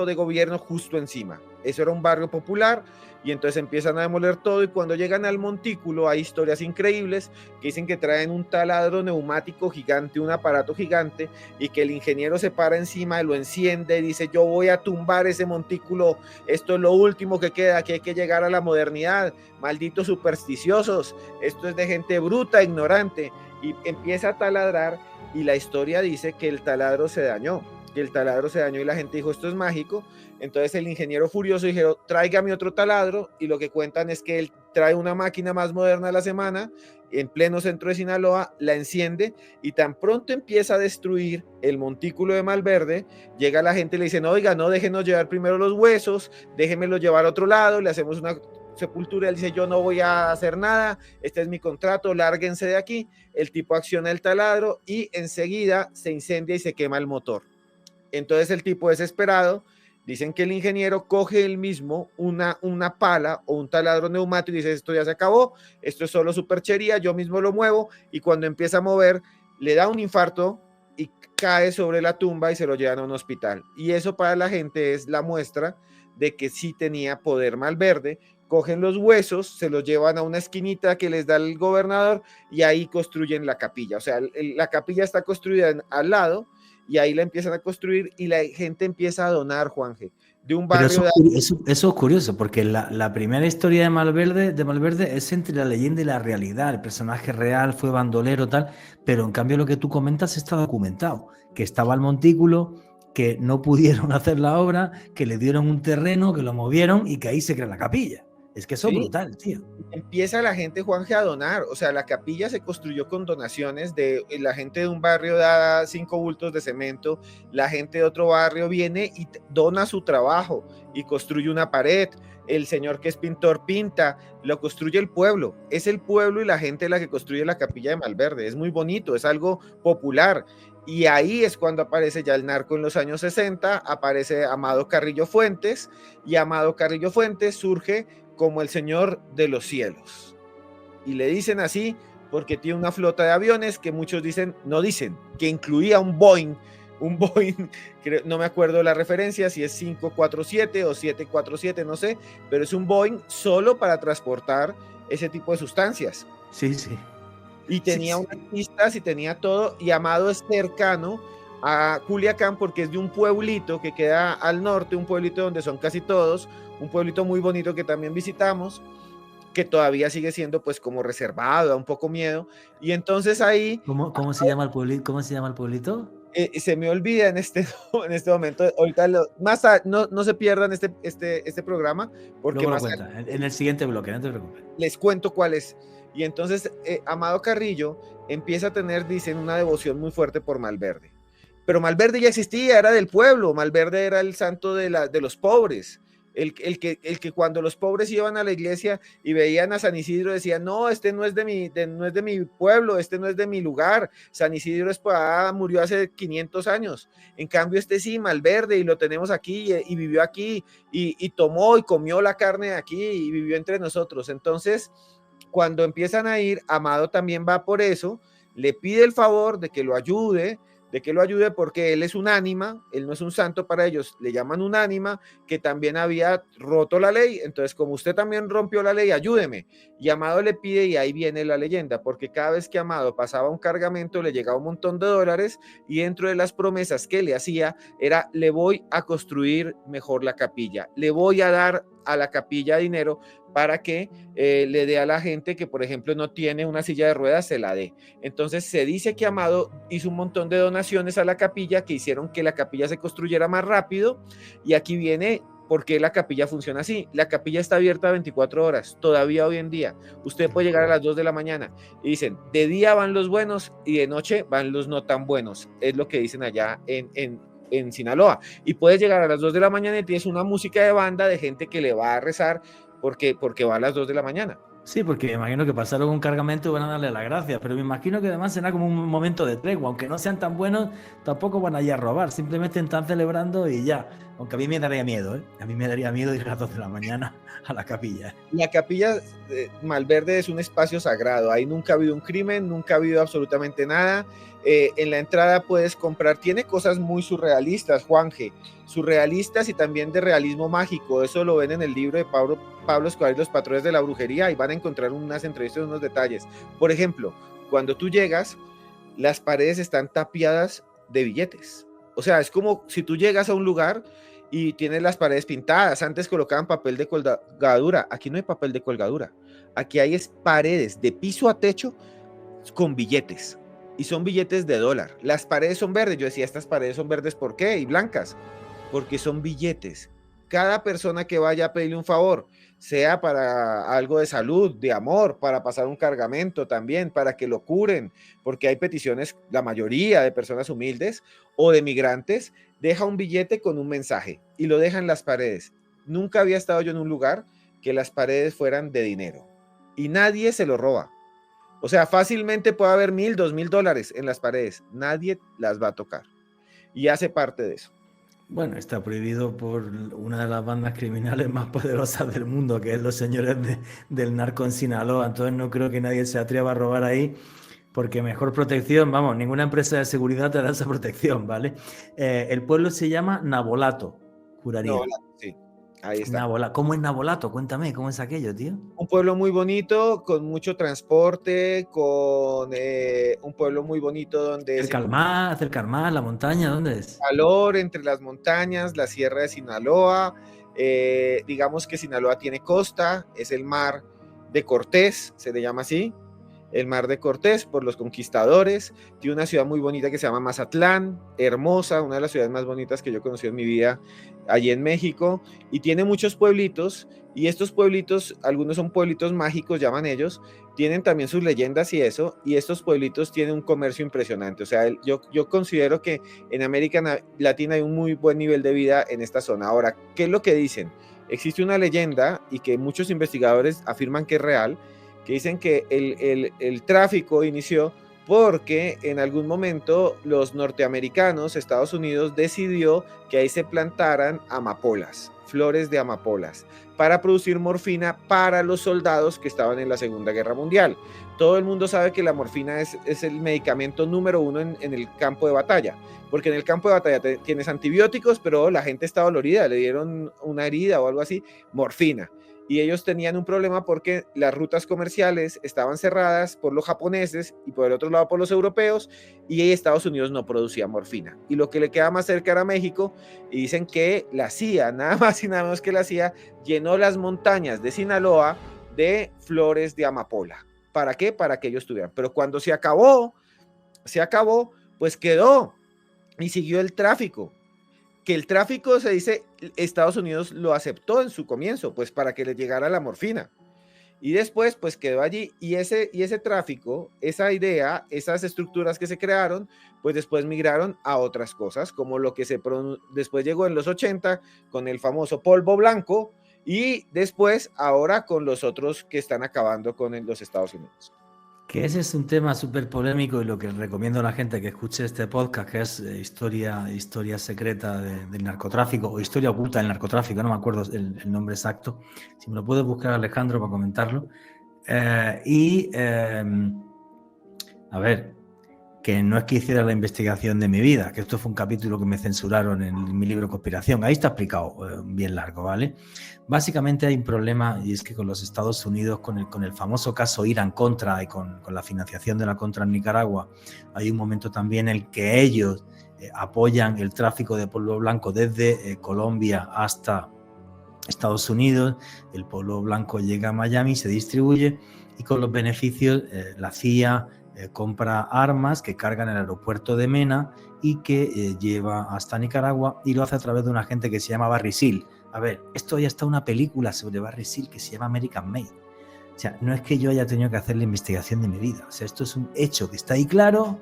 S3: de gobierno justo encima. eso era un barrio popular, y entonces empiezan a demoler todo, y cuando llegan al montículo hay historias increíbles que dicen que traen un taladro neumático gigante, un aparato gigante, y que el ingeniero se para encima, lo enciende y dice: yo voy a tumbar ese montículo, esto es lo último que queda, que hay que llegar a la modernidad, malditos supersticiosos, esto es de gente bruta, ignorante, y empieza a taladrar, y la historia dice que el taladro se dañó, y la gente dijo: esto es mágico. Entonces el ingeniero furioso dijo: tráigame otro taladro, y lo que cuentan es que él trae una máquina más moderna a la semana, en pleno centro de Sinaloa, la enciende, y tan pronto empieza a destruir el montículo de Malverde, llega la gente y le dicen: oiga, no, déjenos llevar primero los huesos, déjenmelo llevar a otro lado, le hacemos una sepultura. Él dice: yo no voy a hacer nada, este es mi contrato, lárguense de aquí. El tipo acciona el taladro y enseguida se incendia y se quema el motor. Entonces el tipo, desesperado, dicen que el ingeniero coge él mismo una pala o un taladro neumático y dice: esto ya se acabó, esto es solo superchería, yo mismo lo muevo, y cuando empieza a mover le da un infarto y cae sobre la tumba y se lo llevan a un hospital. Y eso para la gente es la muestra de que sí tenía poder Malverde. Cogen los huesos, se los llevan a una esquinita que les da el gobernador, y ahí construyen la capilla. O sea, la capilla está construida al lado, y ahí la empiezan a construir, y la gente empieza a donar, Juanje, de un barrio.
S1: Pero eso es curioso, porque la primera historia de Malverde es entre la leyenda y la realidad. El personaje real fue bandolero, tal, pero en cambio lo que tú comentas está documentado, que estaba el montículo, que no pudieron hacer la obra, que le dieron un terreno, que lo movieron y que ahí se crea la capilla. Es que eso es brutal, tío.
S3: Empieza la gente, Juanje, a donar. O sea, la capilla se construyó con donaciones de la gente de un barrio, da 5 bultos de cemento, la gente de otro barrio viene y dona su trabajo y construye una pared. El señor que es pintor pinta, lo construye el pueblo. Es el pueblo y la gente la que construye la capilla de Malverde. Es muy bonito, es algo popular. Y ahí es cuando aparece ya el narco en los años 60, aparece Amado Carrillo Fuentes, y Amado Carrillo Fuentes surge como el señor de los cielos. Y le dicen así porque tiene una flota de aviones que muchos dicen, no dicen, que incluía un Boeing, no me acuerdo la referencia, si es 547 o 747, no sé, pero es un Boeing solo para transportar ese tipo de sustancias.
S1: Sí, sí.
S3: Y tenía unas pistas y tenía todo, y Amado es cercano a Culiacán porque es de un pueblito que queda al norte, un pueblito donde son casi todos, un pueblito muy bonito que también visitamos, que todavía sigue siendo pues como reservado, da un poco miedo, y entonces ahí...
S1: ¿Cómo se llama el pueblito? ¿Cómo se llama el pueblito?
S3: Se me olvida en este momento, ahorita no se pierdan este programa, porque
S1: luego lo cuenta, en el siguiente bloque, no te preocupes.
S3: Les cuento cuál es. Y entonces Amado Carrillo empieza a tener, dicen, una devoción muy fuerte por Malverde. Pero Malverde ya existía, era del pueblo. Malverde era el santo de los pobres. El que cuando los pobres iban a la iglesia y veían a San Isidro decían: no, este no es de mi pueblo, este no es de mi lugar. San Isidro murió hace 500 años. En cambio este sí, Malverde, y lo tenemos aquí, y vivió aquí, y tomó y comió la carne de aquí, y vivió entre nosotros. Entonces, cuando empiezan a ir, Amado también va por eso, le pide el favor de que lo ayude, porque él es un ánima, él no es un santo para ellos, le llaman un ánima que también había roto la ley. Entonces, como usted también rompió la ley, ayúdeme. Y Amado le pide, y ahí viene la leyenda, porque cada vez que Amado pasaba un cargamento le llegaba un montón de dólares, y dentro de las promesas que le hacía era: le voy a construir mejor la capilla, le voy a dar a la capilla dinero para que le dé a la gente que, por ejemplo, no tiene una silla de ruedas, se la dé. Entonces se dice que Amado hizo un montón de donaciones a la capilla que hicieron que la capilla se construyera más rápido. Y aquí viene por qué la capilla funciona así. La capilla está abierta 24 horas, todavía hoy en día. Usted puede llegar a las 2 de la mañana y dicen: de día van los buenos y de noche van los no tan buenos. Es lo que dicen allá en Sinaloa. Y puedes llegar a las 2 de la mañana y tienes una música de banda de gente que le va a rezar porque va a las 2 de la mañana.
S1: Sí, porque me imagino que pasaron un cargamento y van a darle las gracias, pero me imagino que además será como un momento de tregua, aunque no sean tan buenos, tampoco van a ir a robar, simplemente están celebrando y ya. Aunque a mí me daría miedo, ¿eh? A mí me daría miedo ir a las 2 de la mañana a la capilla.
S3: La capilla Malverde es un espacio sagrado. Ahí nunca ha habido un crimen, nunca ha habido absolutamente nada. En la entrada puedes comprar, tiene cosas muy surrealistas, Juanje, surrealistas y también de realismo mágico. Eso lo ven en el libro de Pablo Escobar y los patrones de la brujería, y van a encontrar unas entrevistas, unos detalles. Por ejemplo, cuando tú llegas, las paredes están tapiadas de billetes. O sea, es como si tú llegas a un lugar y tienes las paredes pintadas. Antes colocaban papel de colgadura. Aquí no hay papel de colgadura. Aquí hay paredes de piso a techo con billetes. Y son billetes de $1. Las paredes son verdes. Yo decía, estas paredes son verdes, ¿por qué? Y blancas. Porque son billetes. Cada persona que vaya a pedirle un favor, sea para algo de salud, de amor, para pasar un cargamento también, para que lo curen, porque hay peticiones, la mayoría de personas humildes o de migrantes, deja un billete con un mensaje y lo deja en las paredes. Nunca había estado yo en un lugar que las paredes fueran de dinero y nadie se lo roba. O sea, fácilmente puede haber $1,000, $2,000 en las paredes. Nadie las va a tocar y hace parte de eso.
S1: Bueno, está prohibido por una de las bandas criminales más poderosas del mundo, que es los señores del narco en Sinaloa. Entonces no creo que nadie se atreva a robar ahí, porque mejor protección, vamos, ninguna empresa de seguridad te da esa protección, ¿vale? El pueblo se llama Nabolato, juraría.
S3: Nabolato, sí, ahí está.
S1: ¿Cómo es Nabolato? Cuéntame, ¿cómo es aquello, tío?
S3: Un pueblo muy bonito, con mucho transporte, con un pueblo muy bonito donde...
S1: Cerca al mar, la montaña, ¿dónde es?
S3: Calor entre las montañas, la sierra de Sinaloa. Digamos que Sinaloa tiene costa, es el mar de Cortés, se le llama así, el mar de Cortés por los conquistadores. Tiene una ciudad muy bonita que se llama Mazatlán, hermosa, una de las ciudades más bonitas que yo he conocido en mi vida allí en México, y tiene muchos pueblitos, y estos pueblitos, algunos son pueblitos mágicos, llaman ellos, tienen también sus leyendas y eso, y estos pueblitos tienen un comercio impresionante. O sea, yo considero que en América Latina hay un muy buen nivel de vida en esta zona. Ahora, ¿qué es lo que dicen? Existe una leyenda, y que muchos investigadores afirman que es real, que dicen que el tráfico inició porque en algún momento los norteamericanos, Estados Unidos, decidió que ahí se plantaran amapolas, flores de amapolas, para producir morfina para los soldados que estaban en la Segunda Guerra Mundial. Todo el mundo sabe que la morfina es el medicamento número 1 en el campo de batalla, porque en el campo de batalla tienes antibióticos, pero la gente está dolorida, le dieron una herida o algo así, morfina. Y ellos tenían un problema porque las rutas comerciales estaban cerradas por los japoneses y por el otro lado por los europeos, y Estados Unidos no producía morfina. Y lo que le queda más cerca era México, y dicen que la CIA, nada más y nada menos que la CIA, llenó las montañas de Sinaloa de flores de amapola. ¿Para qué? Para que ellos tuvieran. Pero cuando se acabó, pues quedó y siguió el tráfico. Que el tráfico, se dice, Estados Unidos lo aceptó en su comienzo, pues para que le llegara la morfina. Y después, pues quedó allí, y ese tráfico, esa idea, esas estructuras que se crearon, pues después migraron a otras cosas, como lo que después llegó en los 80 con el famoso polvo blanco, y después ahora con los otros que están acabando con los Estados Unidos.
S1: Que ese es un tema súper polémico, y lo que recomiendo a la gente que escuche este podcast, que es historia secreta del narcotráfico, o historia oculta del narcotráfico, no me acuerdo el nombre exacto, si me lo puedes buscar, Alejandro, para comentarlo. A ver, que no es que hiciera la investigación de mi vida, que esto fue un capítulo que me censuraron en mi libro Conspiración, ahí está explicado bien largo, ¿vale? Básicamente hay un problema, y es que con los Estados Unidos, con el famoso caso Irán-Contra y con la financiación de la Contra en Nicaragua, hay un momento también en el que ellos apoyan el tráfico de polvo blanco desde Colombia hasta Estados Unidos. El polvo blanco llega a Miami, se distribuye, y con los beneficios la CIA compra armas que carga en el aeropuerto de Mena y que lleva hasta Nicaragua, y lo hace a través de un agente que se llama Barry Seal. A ver, esto ya está una película sobre Barry Seal que se llama American Made. O sea, no es que yo haya tenido que hacer la investigación de mi vida. O sea, esto es un hecho que está ahí claro,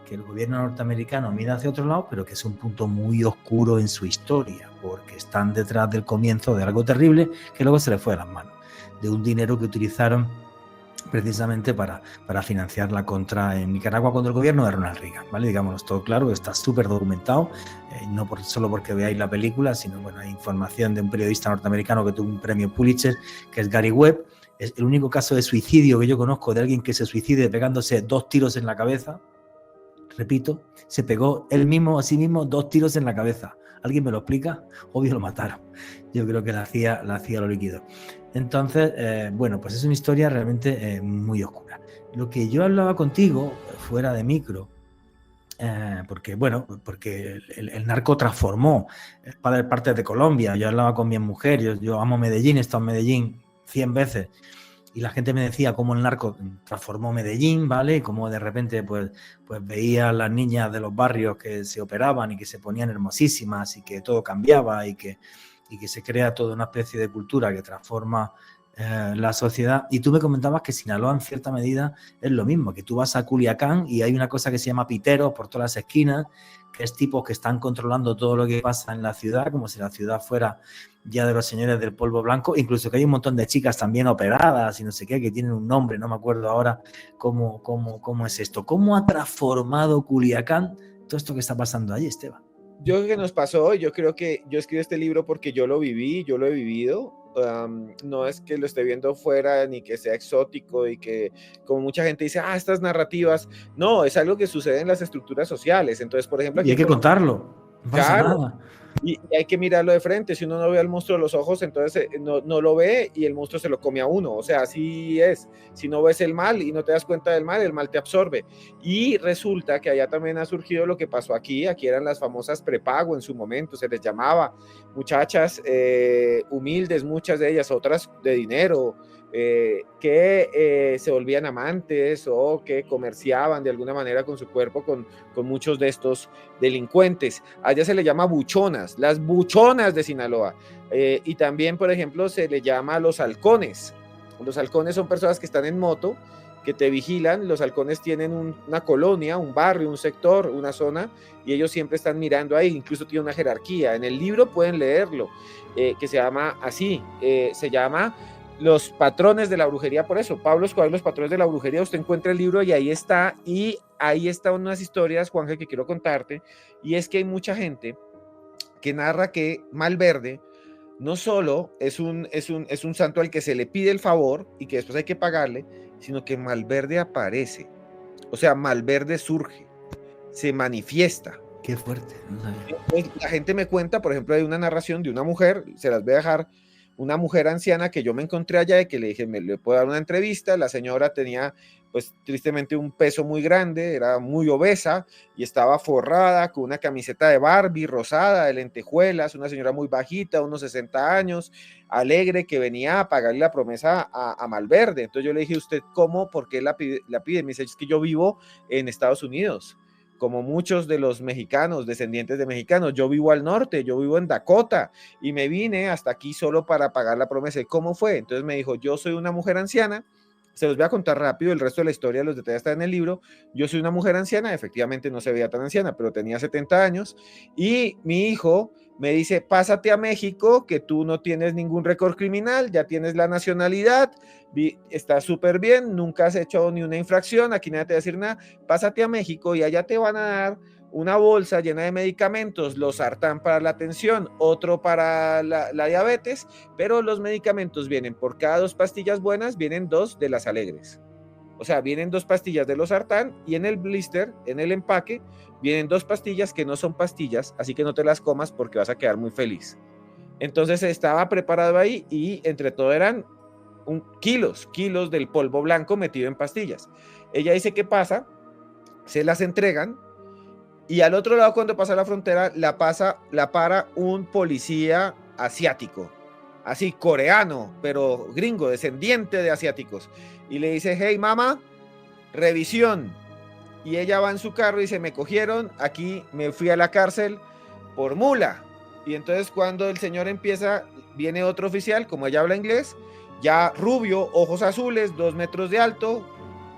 S1: que el gobierno norteamericano mira hacia otro lado, pero que es un punto muy oscuro en su historia, porque están detrás del comienzo de algo terrible que luego se les fue de las manos, de un dinero que utilizaron precisamente para financiar la contra en Nicaragua contra el gobierno de Ronald Reagan, ¿vale? Digámoslo todo claro, está súper documentado, no solo porque veáis la película, sino bueno, hay información de un periodista norteamericano que tuvo un premio Pulitzer, que es Gary Webb. Es el único caso de suicidio que yo conozco de alguien que se suicide pegándose 2 tiros en la cabeza. Repito, se pegó él mismo a sí mismo 2 tiros en la cabeza. ¿Alguien me lo explica? Obvio lo mataron. Yo creo que la hacía lo líquido. Entonces, bueno, pues es una historia realmente muy oscura. Lo que yo hablaba contigo, fuera de micro, porque el narco transformó partes de Colombia. Yo hablaba con mi mujer, yo amo Medellín, he estado en Medellín 100 veces. Y la gente me decía cómo el narco transformó Medellín, ¿vale? Y cómo de repente pues veía a las niñas de los barrios que se operaban y que se ponían hermosísimas y que todo cambiaba y que se crea toda una especie de cultura que transforma la sociedad. Y tú me comentabas que Sinaloa en cierta medida es lo mismo, que tú vas a Culiacán y hay una cosa que se llama piteros por todas las esquinas, que es tipos que están controlando todo lo que pasa en la ciudad, como si la ciudad fuera ya de los señores del polvo blanco, incluso que hay un montón de chicas también operadas y no sé qué, que tienen un nombre, no me acuerdo ahora cómo es esto. ¿Cómo ha transformado Culiacán todo esto que está pasando allí, Esteban?
S3: Yo creo que nos pasó, yo creo que yo escribí este libro porque yo lo viví, yo lo he vivido. No es que lo esté viendo fuera ni que sea exótico y que como mucha gente dice, estas narrativas, no, es algo que sucede en las estructuras sociales. Entonces, por ejemplo, aquí
S1: y hay que contarlo, no pasa nada.
S3: Y hay que mirarlo de frente. Si uno no ve al monstruo a los ojos, entonces no lo ve y el monstruo se lo come a uno. O sea, así es. Si no ves el mal y no te das cuenta del mal, el mal te absorbe. Y resulta que allá también ha surgido lo que pasó aquí. Aquí eran las famosas prepago en su momento, se les llamaba. Muchachas humildes, muchas de ellas, otras de dinero, que se volvían amantes o que comerciaban de alguna manera con su cuerpo con muchos de estos delincuentes. Allá se le llama buchonas, las buchonas de Sinaloa. Y también, por ejemplo, se le llama los halcones. Los halcones son personas que están en moto, que te vigilan. Los halcones tienen una colonia, un barrio, un sector, una zona, y ellos siempre están mirando ahí, incluso tiene una jerarquía. En el libro pueden leerlo, que se llama así, se llama Los Patrones de la Brujería. Por eso, Pablo Escobar, Los Patrones de la Brujería, usted encuentra el libro y ahí está unas historias, Juanje, que quiero contarte, y es que hay mucha gente que narra que Malverde no solo es un santo al que se le pide el favor y que después hay que pagarle, sino que Malverde aparece. O sea, Malverde surge, se manifiesta.
S1: Qué fuerte.
S3: La gente me cuenta, por ejemplo, hay una narración de una mujer, se las voy a dejar, una mujer anciana que yo me encontré allá y que le dije, le puedo dar una entrevista. La señora tenía, pues tristemente, un peso muy grande, era muy obesa y estaba forrada con una camiseta de Barbie rosada, de lentejuelas, una señora muy bajita, unos 60 años, alegre, que venía a pagarle la promesa a Malverde. Entonces yo le dije, ¿usted cómo? ¿Por qué la pide? Me dice, es que yo vivo en Estados Unidos, como muchos de los mexicanos, descendientes de mexicanos. Yo vivo al norte, yo vivo en Dakota y me vine hasta aquí solo para pagar la promesa. ¿Y cómo fue? Entonces me dijo, yo soy una mujer anciana, se los voy a contar rápido, el resto de la historia, los detalles están en el libro. Yo soy una mujer anciana, efectivamente no se veía tan anciana, pero tenía 70 años y mi hijo me dice, pásate a México, que tú no tienes ningún récord criminal, ya tienes la nacionalidad, estás súper bien, nunca has hecho ni una infracción, aquí nadie te va a decir nada, pásate a México y allá te van a dar una bolsa llena de medicamentos, los sartán para la tensión, otro para la diabetes, pero los medicamentos vienen por cada 2 pastillas buenas, vienen 2 de las alegres. O sea, vienen 2 pastillas de los sartán y en el blister, en el empaque, vienen 2 pastillas que no son pastillas, así que no te las comas porque vas a quedar muy feliz. Entonces estaba preparado ahí y entre todo eran kilos del polvo blanco metido en pastillas. Ella dice que pasa, se las entregan y al otro lado, cuando pasa la frontera, la para un policía asiático, así coreano, pero gringo, descendiente de asiáticos, y le dice, hey mamá, revisión. Y ella va en su carro y dice, me cogieron, aquí me fui a la cárcel por mula. Y entonces cuando el señor empieza, viene otro oficial, como ella habla inglés, ya rubio, ojos azules, 2 metros de alto,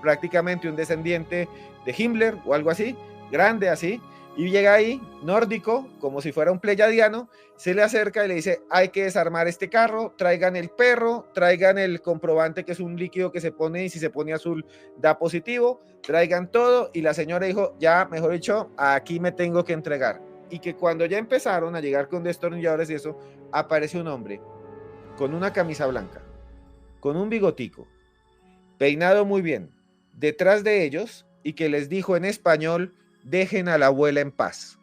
S3: prácticamente un descendiente de Himmler o algo así, grande así, Y llega ahí, nórdico, como si fuera un pleyadiano, se le acerca y le dice, hay que desarmar este carro, traigan el perro, traigan el comprobante que es un líquido que se pone y si se pone azul da positivo, traigan todo. Y la señora dijo, ya, mejor dicho, aquí me tengo que entregar. Y que cuando ya empezaron a llegar con destornilladores y eso, aparece un hombre con una camisa blanca, con un bigotico, peinado muy bien, detrás de ellos, y que les dijo en español, dejen a la abuela en paz.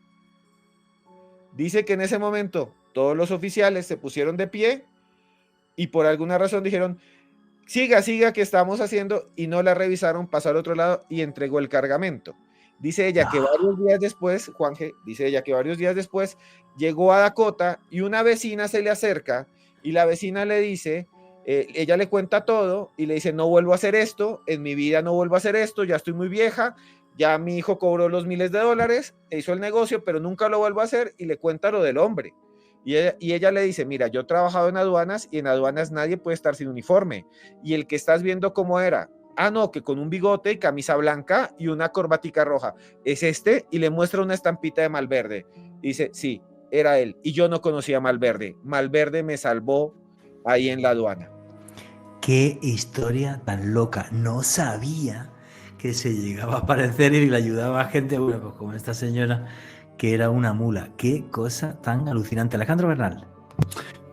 S3: Dice que en ese momento todos los oficiales se pusieron de pie y por alguna razón dijeron, siga, siga, que estamos haciendo, y no la revisaron, pasó al otro lado y entregó el cargamento. Dice ella que varios días después, Juanje, dice ella que varios días después llegó a Dakota y una vecina se le acerca y la vecina le dice, ella le cuenta todo y le dice, no vuelvo a hacer esto, en mi vida no vuelvo a hacer esto, ya estoy muy vieja, ya mi hijo cobró los miles de dólares, hizo el negocio, pero nunca lo vuelvo a hacer, y le cuenta lo del hombre. Y ella le dice, mira, yo he trabajado en aduanas y en aduanas nadie puede estar sin uniforme. Y el que estás viendo cómo era, no, que con un bigote y camisa blanca y una corbatica roja, es este, y le muestra una estampita de Malverde. Dice, sí, era él. Y yo no conocía a Malverde. Malverde me salvó ahí en la aduana.
S1: Qué historia tan loca. No sabía que se llegaba a aparecer y le ayudaba a gente, bueno, pues como esta señora, que era una mula. Qué cosa tan alucinante. Alejandro Bernal.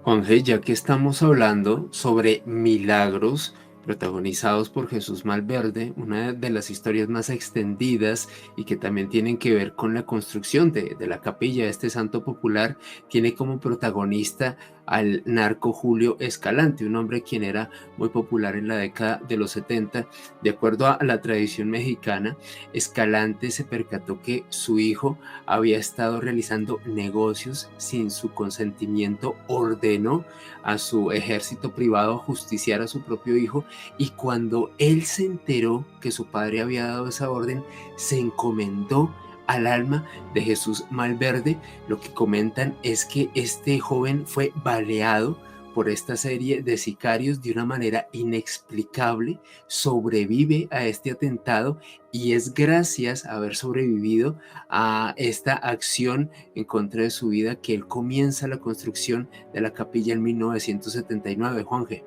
S2: Juanje, ya que estamos hablando sobre milagros protagonizados por Jesús Malverde, una de las historias más extendidas y que también tienen que ver con la construcción de la capilla de este santo popular, tiene como protagonista al narco Julio Escalante, un hombre quien era muy popular en la década de los 70. De acuerdo a la tradición mexicana, Escalante se percató que su hijo había estado realizando negocios sin su consentimiento, ordenó a su ejército privado justiciar a su propio hijo, y cuando él se enteró que su padre había dado esa orden, se encomendó al alma de Jesús Malverde. Lo que comentan es que este joven fue baleado por esta serie de sicarios de una manera inexplicable, sobrevive a este atentado y es gracias a haber sobrevivido a esta acción en contra de su vida que él comienza la construcción de la capilla en 1979, Juanje.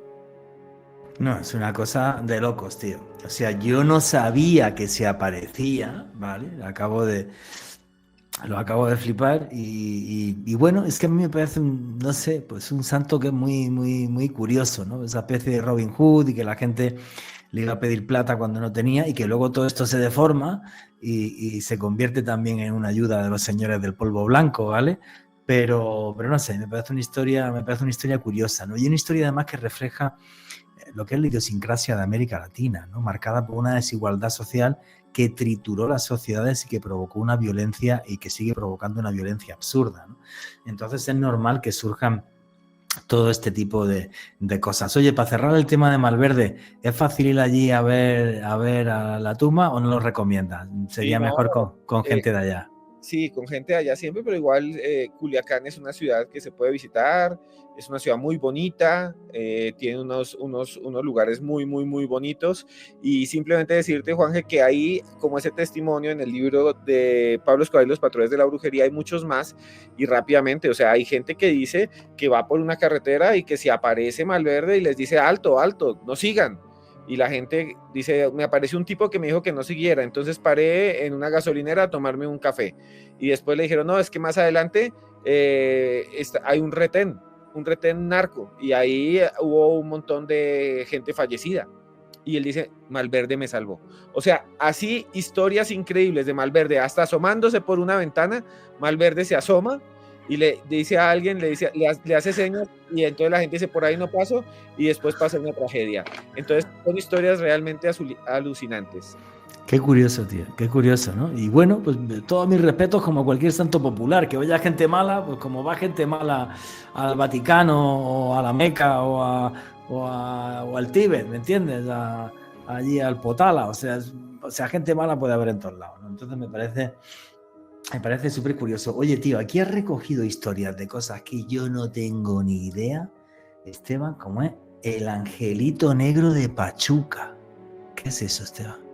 S1: No, es una cosa de locos, tío. O sea, yo no sabía que se aparecía, ¿vale? Lo acabo de flipar y bueno, es que a mí me parece no sé, pues un santo que es muy, muy, muy curioso, ¿no? Esa especie de Robin Hood, y que la gente le iba a pedir plata cuando no tenía, y que luego todo esto se deforma y se convierte también en una ayuda de los señores del polvo blanco, ¿vale? Pero no sé, me parece una historia curiosa, ¿no? Y una historia además que refleja lo que es la idiosincrasia de América Latina, ¿no? Marcada por una desigualdad social que trituró las sociedades y que provocó una violencia y que sigue provocando una violencia absurda, ¿no? Entonces es normal que surjan todo este tipo de cosas. Oye, para cerrar el tema de Malverde, ¿es fácil ir allí a ver a la tumba o no lo recomiendas? Sería mejor con gente de allá.
S3: Sí, con gente de allá siempre, pero igual Culiacán es una ciudad que se puede visitar, es una ciudad muy bonita, tiene unos lugares muy, muy, muy bonitos, y simplemente decirte, Juanje, que ahí, como ese testimonio en el libro de Pablo Escobar y los patrones de la brujería, hay muchos más, y rápidamente, o sea, hay gente que dice que va por una carretera y que si aparece Malverde y les dice alto, alto, no sigan. Y la gente dice, me apareció un tipo que me dijo que no siguiera, entonces paré en una gasolinera a tomarme un café. Y después le dijeron, no, es que más adelante hay un retén narco, y ahí hubo un montón de gente fallecida. Y él dice, Malverde me salvó. O sea, así historias increíbles de Malverde, hasta asomándose por una ventana, Malverde se asoma y le dice a alguien, le hace señas, y entonces la gente dice, por ahí no paso, y después pasa una tragedia. Entonces son historias realmente alucinantes.
S1: Qué curioso, tío, qué curioso, ¿no? Y bueno, pues todos mis respetos, como cualquier santo popular, que vaya gente mala, pues como va gente mala al Vaticano o a la Meca o al Tíbet, ¿me entiendes? Allí al Potala, o sea, gente mala puede haber en todos lados, ¿no? Entonces me parece súper curioso. Oye, tío, aquí has recogido historias de cosas que yo no tengo ni idea, Esteban, como es el Angelito Negro de Pachuca. ¿Qué es eso, Esteban?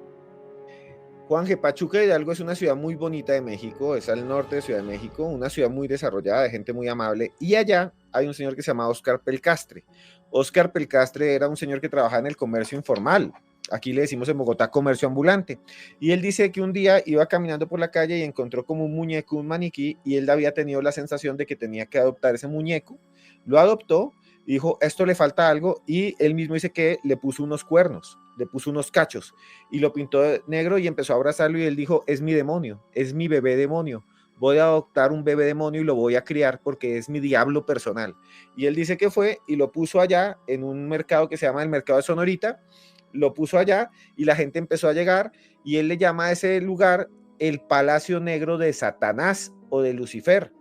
S3: Juanje, Pachuca Hidalgo es una ciudad muy bonita de México, es al norte de Ciudad de México, una ciudad muy desarrollada, de gente muy amable, y allá hay un señor que se llama Óscar Pelcastre. Óscar Pelcastre era un señor que trabajaba en el comercio informal, aquí le decimos en Bogotá comercio ambulante, y él dice que un día iba caminando por la calle y encontró como un muñeco, un maniquí, y él había tenido la sensación de que tenía que adoptar ese muñeco, lo adoptó, dijo, esto le falta algo, y él mismo dice que le puso unos cuernos, le puso unos cachos, y lo pintó de negro y empezó a abrazarlo, y él dijo, es mi demonio, es mi bebé demonio, voy a adoptar un bebé demonio y lo voy a criar porque es mi diablo personal. Y él dice que fue y lo puso allá en un mercado que se llama el mercado de Sonorita, lo puso allá y la gente empezó a llegar, y él le llama a ese lugar el Palacio Negro de Satanás o de Lucifer,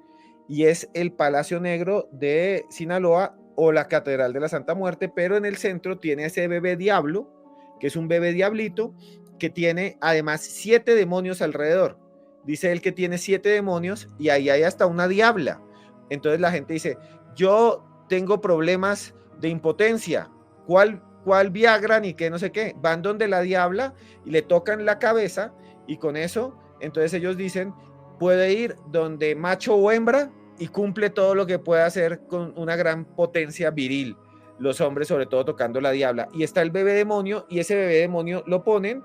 S3: y es el Palacio Negro de Sinaloa o la Catedral de la Santa Muerte, pero en el centro tiene ese bebé diablo, que es un bebé diablito, que tiene además 7 demonios alrededor. Dice él que tiene 7 demonios y ahí hay hasta una diabla. Entonces la gente dice, yo tengo problemas de impotencia, ¿cuál Viagra ni qué, no sé qué? Van donde la diabla y le tocan la cabeza, y con eso, entonces ellos dicen, puede ir donde macho o hembra y cumple todo lo que puede hacer con una gran potencia viril. Los hombres, sobre todo, tocando la diabla. Y está el bebé demonio, y ese bebé demonio lo ponen.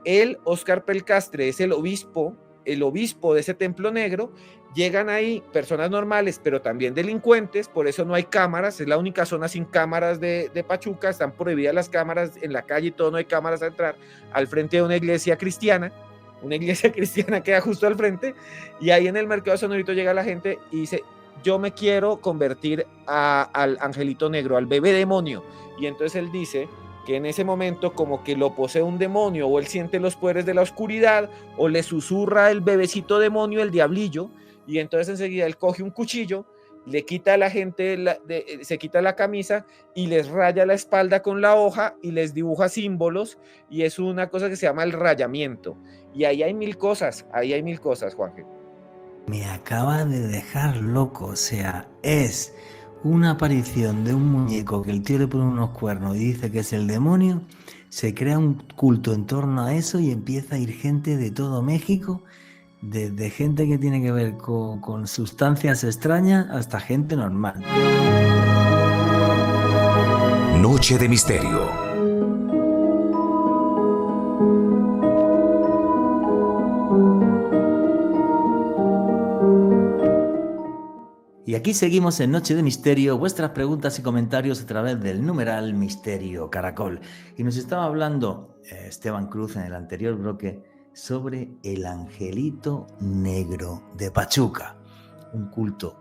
S3: El Óscar Pelcastre es el obispo de ese templo negro. Llegan ahí personas normales, pero también delincuentes, por eso no hay cámaras, es la única zona sin cámaras de Pachuca, están prohibidas las cámaras en la calle y todo, no hay cámaras a entrar, al frente de una iglesia cristiana queda justo al frente, y ahí en el mercado Sonorito llega la gente y dice, yo me quiero convertir al angelito negro, al bebé demonio, y entonces él dice que en ese momento como que lo posee un demonio, o él siente los poderes de la oscuridad, o le susurra el bebecito demonio, el diablillo, y entonces enseguida él coge un cuchillo, le quita a la gente, se quita la camisa y les raya la espalda con la hoja y les dibuja símbolos, y es una cosa que se llama el rayamiento. Y ahí hay mil cosas, Juanje.
S1: Me acaba de dejar loco, o sea, es una aparición de un muñeco que el tío le pone unos cuernos y dice que es el demonio, se crea un culto en torno a eso y empieza a ir gente de todo México, desde gente que tiene que ver con sustancias extrañas hasta gente normal.
S4: Noche de Misterio.
S1: Y aquí seguimos en Noche de Misterio, vuestras preguntas y comentarios a través del numeral Misterio Caracol. Y nos estaba hablando Esteban Cruz en el anterior bloque sobre el Angelito Negro de Pachuca, un culto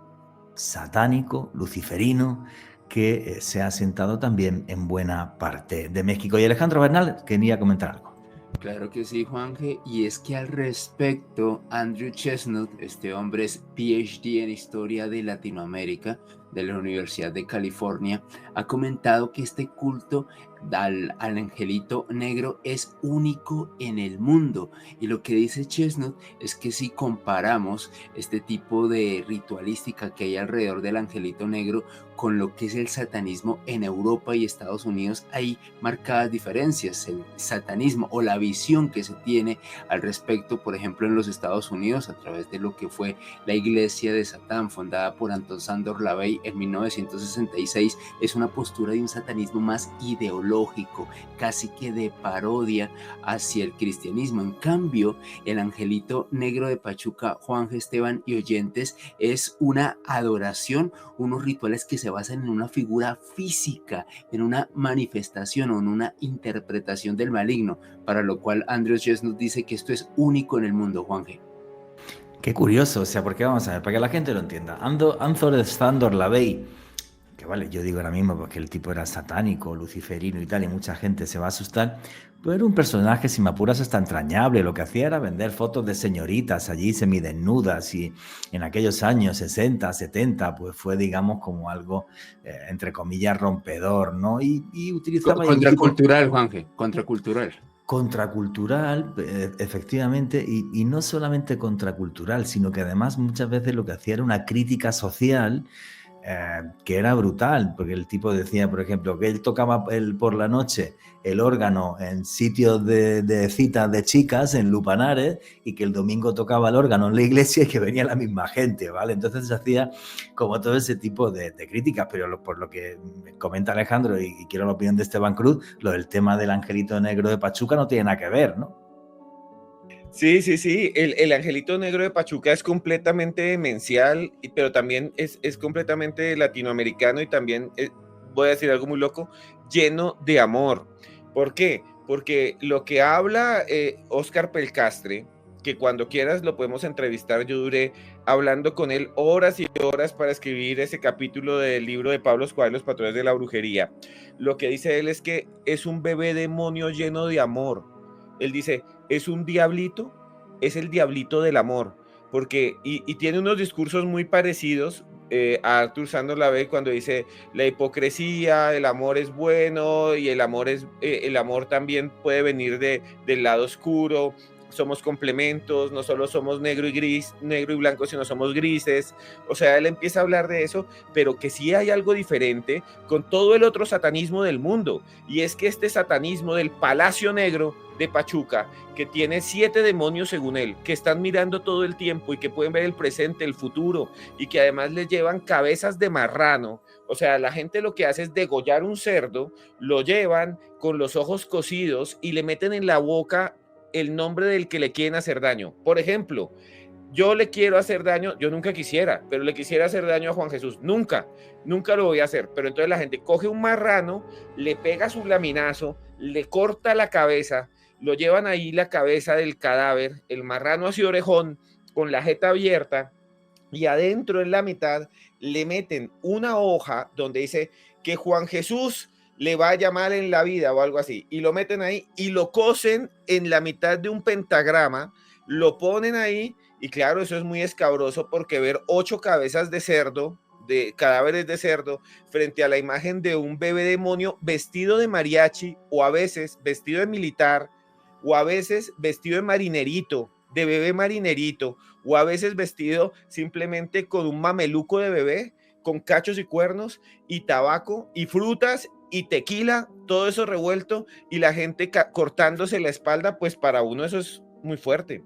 S1: satánico, luciferino, que se ha asentado también en buena parte de México. Y Alejandro Bernal quería comentar algo.
S2: Claro que sí, Juanje, y es que al respecto, Andrew Chestnut, este hombre es PhD en Historia de Latinoamérica de la Universidad de California, ha comentado que este culto al angelito negro es único en el mundo, y lo que dice Chestnut es que si comparamos este tipo de ritualística que hay alrededor del angelito negro con lo que es el satanismo en Europa y Estados Unidos, hay marcadas diferencias. El satanismo o la visión que se tiene al respecto, por ejemplo en los Estados Unidos, a través de lo que fue la Iglesia de Satán, fundada por Anton Sándor Lavey en 1966, es una postura de un satanismo más ideológico, casi que de parodia hacia el cristianismo. En cambio, el angelito negro de Pachuca, Juanje, Esteban y oyentes, es una adoración, unos rituales que se basan en una figura física, en una manifestación o en una interpretación del maligno, para lo cual Andrew Chestnut dice que esto es único en el mundo, Juanje.
S1: Qué curioso, o sea, porque vamos a ver, para que la gente lo entienda. Anton Sándor Lavey, que vale, yo digo ahora mismo porque el tipo era satánico, luciferino y tal, y mucha gente se va a asustar, pero era un personaje, si me apuras, hasta entrañable. Lo que hacía era vender fotos de señoritas allí semidesnudas, y en aquellos años 60, 70, pues fue, digamos, como algo, entre comillas, rompedor, ¿no? Y utilizaba...
S2: Contracultural, Juanje, contracultural.
S1: Contracultural, efectivamente, y no solamente contracultural, sino que además muchas veces lo que hacía era una crítica social que era brutal, porque el tipo decía, por ejemplo, que él tocaba por la noche el órgano en sitios de citas de chicas, en Lupanares, y que el domingo tocaba el órgano en la iglesia y que venía la misma gente, ¿vale? Entonces se hacía como todo ese tipo de críticas, pero por lo que comenta Alejandro, y quiero la opinión de Esteban Cruz, lo del tema del angelito negro de Pachuca no tiene nada que ver, ¿no?
S3: Sí, sí, sí, el Angelito Negro de Pachuca es completamente demencial, pero también es completamente latinoamericano y también, voy a decir algo muy loco, lleno de amor. ¿Por qué? Porque lo que habla Óscar Pelcastre, que cuando quieras lo podemos entrevistar, yo duré hablando con él horas y horas para escribir ese capítulo del libro de Pablo Escobar, Los Patrones de la Brujería. Lo que dice él es que es un bebé demonio lleno de amor. Él dice, es un diablito, es el diablito del amor, porque, y tiene unos discursos muy parecidos a Arthur Sanders Lavey cuando dice la hipocresía, el amor es bueno y el amor también puede venir del lado oscuro, somos complementos, no solo somos negro y gris, negro y blanco, sino somos grises. O sea, él empieza a hablar de eso, pero que sí hay algo diferente con todo el otro satanismo del mundo, y es que este satanismo del Palacio Negro de Pachuca, que tiene 7 demonios según él, que están mirando todo el tiempo y que pueden ver el presente, el futuro, y que además les llevan cabezas de marrano. O sea, la gente lo que hace es degollar un cerdo, lo llevan con los ojos cocidos y le meten en la boca el nombre del que le quieren hacer daño. Por ejemplo, yo le quiero hacer daño, yo nunca quisiera, pero le quisiera hacer daño a Juan Jesús, nunca lo voy a hacer. Pero entonces la gente coge un marrano, le pega su laminazo, le corta la cabeza, lo llevan ahí la cabeza del cadáver, el marrano así orejón, con la jeta abierta, y adentro en la mitad le meten una hoja donde dice que Juan Jesús le vaya mal en la vida o algo así, y lo meten ahí y lo cosen en la mitad de un pentagrama, lo ponen ahí, y claro, eso es muy escabroso porque ver 8 cabezas de cerdo, de cadáveres de cerdo, frente a la imagen de un bebé demonio vestido de mariachi, o a veces vestido de militar, o a veces vestido de marinerito, de bebé marinerito, o a veces vestido simplemente con un mameluco de bebé, con cachos y cuernos, y tabaco, y frutas, y tequila, todo eso revuelto, y la gente cortándose la espalda, pues para uno eso es muy fuerte.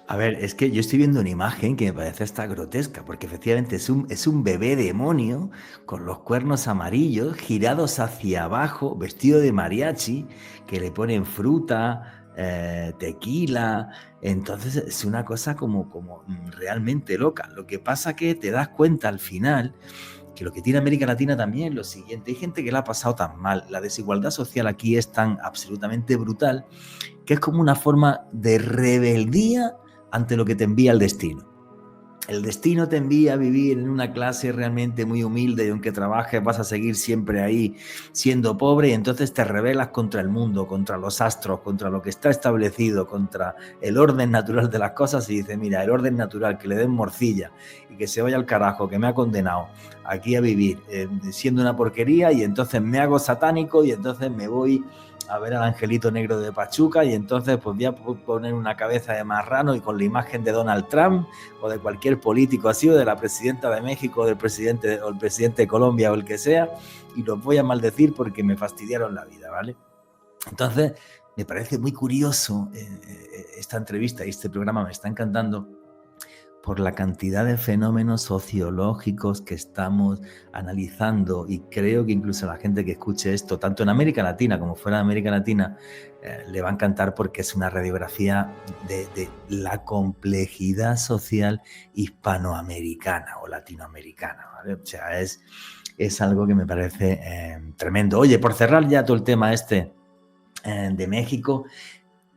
S1: A ver, es que yo estoy viendo una imagen que me parece hasta grotesca, porque efectivamente es un bebé demonio con los cuernos amarillos, girados hacia abajo, vestido de mariachi, que le ponen fruta, tequila. Entonces es una cosa como realmente loca. Lo que pasa que te das cuenta al final que lo que tiene América Latina también es lo siguiente: hay gente que la ha pasado tan mal, la desigualdad social aquí es tan absolutamente brutal, que es como una forma de rebeldía ante lo que te envía el destino. El destino te envía a vivir en una clase realmente muy humilde, y aunque trabajes vas a seguir siempre ahí siendo pobre, y entonces te rebelas contra el mundo, contra los astros, contra lo que está establecido, contra el orden natural de las cosas, y dices, mira, el orden natural, que le den morcilla y que se vaya al carajo, que me ha condenado aquí a vivir siendo una porquería, y entonces me hago satánico y entonces me voy a ver al Angelito Negro de Pachuca, y entonces pues voy a poner una cabeza de marrano y con la imagen de Donald Trump o de cualquier político así, o de la presidenta de México, o del presidente, o el presidente de Colombia, o el que sea, y los voy a maldecir porque me fastidiaron la vida, ¿vale? Entonces me parece muy curioso esta entrevista, y este programa me está encantando por la cantidad de fenómenos sociológicos que estamos analizando, y creo que incluso a la gente que escuche esto, tanto en América Latina como fuera de América Latina, le va a encantar, porque es una radiografía de la complejidad social hispanoamericana o latinoamericana, ¿vale? O sea, es algo que me parece tremendo. Oye, por cerrar ya todo el tema de México,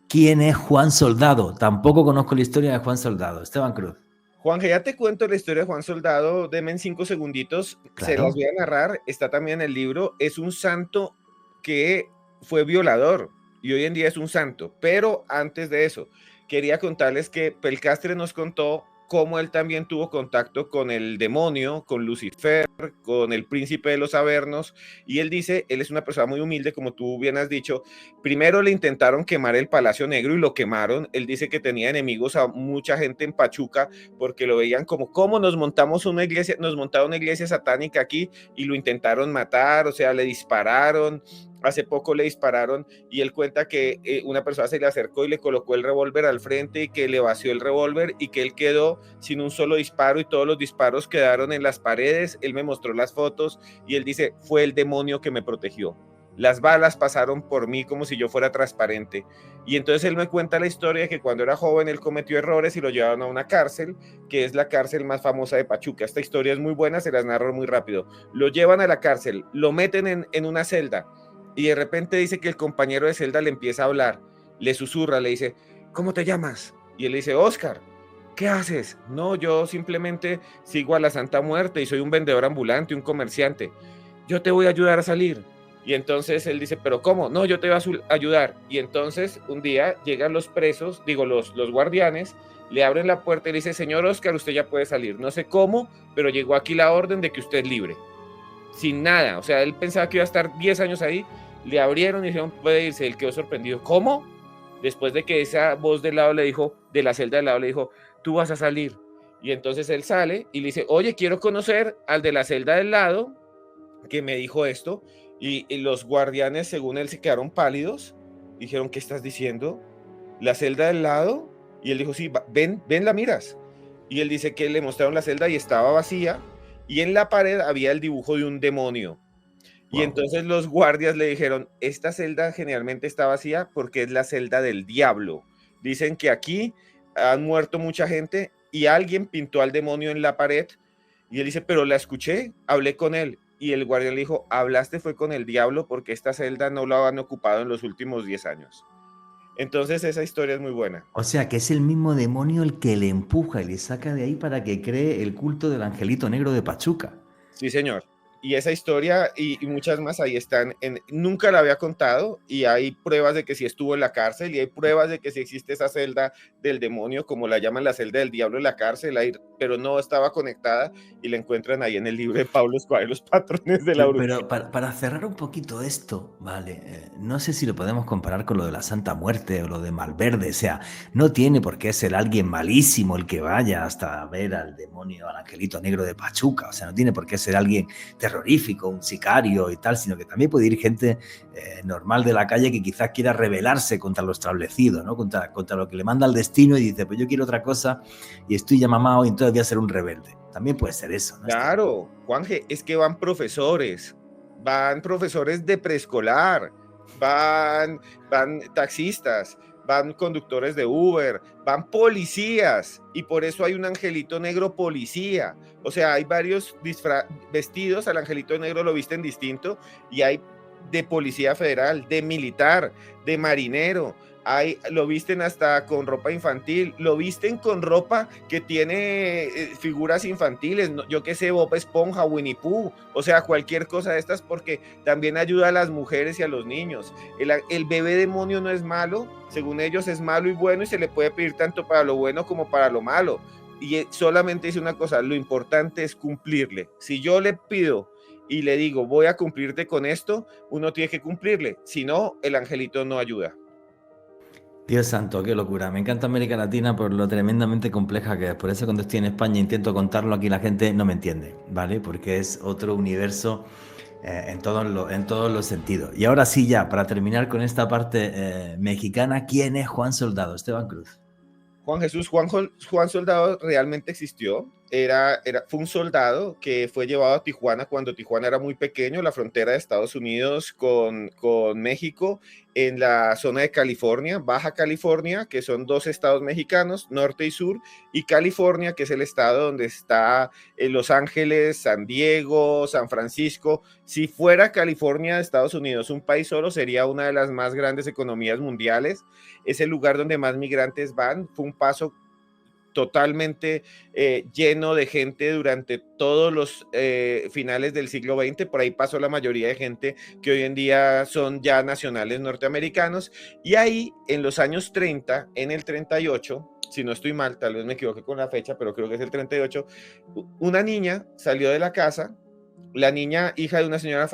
S1: ¿quién es Juan Soldado? Tampoco conozco la historia de Juan Soldado. Esteban Cruz.
S3: Juanje, ya te cuento la historia de Juan Soldado, denme en 5 segunditos,
S1: Claro.
S3: se las voy a narrar, está también en el libro. Es un santo que fue violador y hoy en día es un santo, pero antes de eso, quería contarles que Pelcastre nos contó cómo él también tuvo contacto con el demonio, con Lucifer, con el príncipe de los Avernos, y él dice, él es una persona muy humilde, como tú bien has dicho. Primero le intentaron quemar el Palacio Negro y lo quemaron. Él dice que tenía enemigos a mucha gente en Pachuca porque lo veían como, ¿cómo nos montamos una iglesia? Nos montaron una iglesia satánica aquí y lo intentaron matar, o sea, le dispararon. Hace poco le dispararon y él cuenta que una persona se le acercó y le colocó el revólver al frente y que le vació el revólver y que él quedó sin un solo disparo y todos los disparos quedaron en las paredes. Él me mostró las fotos y él dice, fue el demonio que me protegió. Las balas pasaron por mí como si yo fuera transparente. Y entonces él me cuenta la historia de que cuando era joven él cometió errores y lo llevaron a una cárcel, que es la cárcel más famosa de Pachuca. Esta historia es muy buena, se las narro muy rápido. Lo llevan a la cárcel, lo meten en una celda y de repente dice que el compañero de celda le empieza a hablar, le susurra, le dice, ¿cómo te llamas? Y él dice, Oscar. ¿Qué haces? No, yo simplemente sigo a la Santa Muerte y soy un vendedor ambulante, un comerciante. Yo te voy a ayudar a salir. Y entonces él dice, ¿pero cómo? No, yo te voy a ayudar. Y entonces un día llegan los presos, digo, los guardianes, le abren la puerta y le dice, señor Oscar, usted ya puede salir. No sé cómo, pero llegó aquí la orden de que usted es libre. Sin nada. O sea, él pensaba que iba a estar 10 años ahí. Le abrieron y dijeron, puede irse. Él quedó sorprendido. ¿Cómo? Después de que esa voz del lado le dijo, de la celda del lado le dijo, tú vas a salir. Y entonces él sale y le dice, oye, quiero conocer al de la celda del lado que me dijo esto. Y los guardianes, según él, se quedaron pálidos. Dijeron, ¿qué estás diciendo? ¿La celda del lado? Y él dijo, sí, ven, la miras. Y él dice que le mostraron la celda y estaba vacía. Y en la pared había el dibujo de un demonio. Y entonces los guardias le dijeron, esta celda generalmente está vacía porque es la celda del diablo. Dicen que aquí han muerto mucha gente y alguien pintó al demonio en la pared. Y él dice, pero la escuché, hablé con él. Y el guardia le dijo, hablaste fue con el diablo porque esta celda no la han ocupado en los últimos 10 años. Entonces esa historia es muy buena.
S1: O sea, que es el mismo demonio el que le empuja y le saca de ahí para que cree el culto del angelito negro de Pachuca.
S3: Sí, señor. Y esa historia y muchas más ahí están. Nunca la había contado y hay pruebas de que sí estuvo en la cárcel y hay pruebas de que sí existe esa celda del demonio, como la llaman la celda del diablo en la cárcel, ahí, pero no estaba conectada y la encuentran ahí en el libro de Pablo Escobar, Los patrones de la brujería.
S1: Pero para cerrar un poquito esto, vale, no sé si lo podemos comparar con lo de la Santa Muerte o lo de Malverde, o sea, no tiene por qué ser alguien malísimo el que vaya hasta ver al demonio, al angelito negro de Pachuca, o sea, no tiene por qué ser alguien terrorífico, un sicario y tal, sino que también puede ir gente normal de la calle que quizás quiera rebelarse contra lo establecido, ¿no? Contra lo que le manda el destino y dice, pues yo quiero otra cosa y estoy ya mamado y entonces voy a ser un rebelde. También puede ser eso, ¿no?
S3: Claro, Juanje, es que van profesores de preescolar, van taxistas, van conductores de Uber, van policías, y por eso hay un angelito negro policía. O sea, hay varios vestidos, al angelito negro lo visten distinto, y hay de policía federal, de militar, de marinero. Lo visten hasta con ropa infantil, lo visten con ropa que tiene figuras infantiles, yo qué sé, Bob Esponja, Winnie Pooh, o sea, cualquier cosa de estas, porque también ayuda a las mujeres y a los niños. El bebé demonio no es malo, según ellos es malo y bueno, y se le puede pedir tanto para lo bueno como para lo malo. Y solamente dice una cosa, lo importante es cumplirle. Si yo le pido y le digo, voy a cumplirte con esto, uno tiene que cumplirle, si no, el angelito no ayuda.
S1: Dios santo, qué locura. Me encanta América Latina por lo tremendamente compleja que es. Por eso cuando estoy en España intento contarlo, aquí la gente no me entiende, ¿vale? Porque es otro universo en todos los sentidos. Y ahora sí, ya, para terminar con esta parte mexicana, ¿quién es Juan Soldado? Esteban Cruz.
S3: Juan Soldado realmente existió. Fue un soldado que fue llevado a Tijuana cuando Tijuana era muy pequeño, la frontera de Estados Unidos con México, en la zona de California, Baja California, que son 2 estados mexicanos, norte y sur, y California, que es el estado donde está Los Ángeles, San Diego, San Francisco. Si fuera California de Estados Unidos un país solo, sería una de las más grandes economías mundiales. Es el lugar donde más migrantes van. Fue un paso totalmente lleno de gente durante todos los finales del siglo XX. Por ahí pasó la mayoría de gente que hoy en día son ya nacionales norteamericanos. Y ahí, en los años 30, en el 38, si no estoy mal, tal vez me equivoqué con la fecha, pero creo que es el 38, una niña salió de la casa, la niña, hija de una señora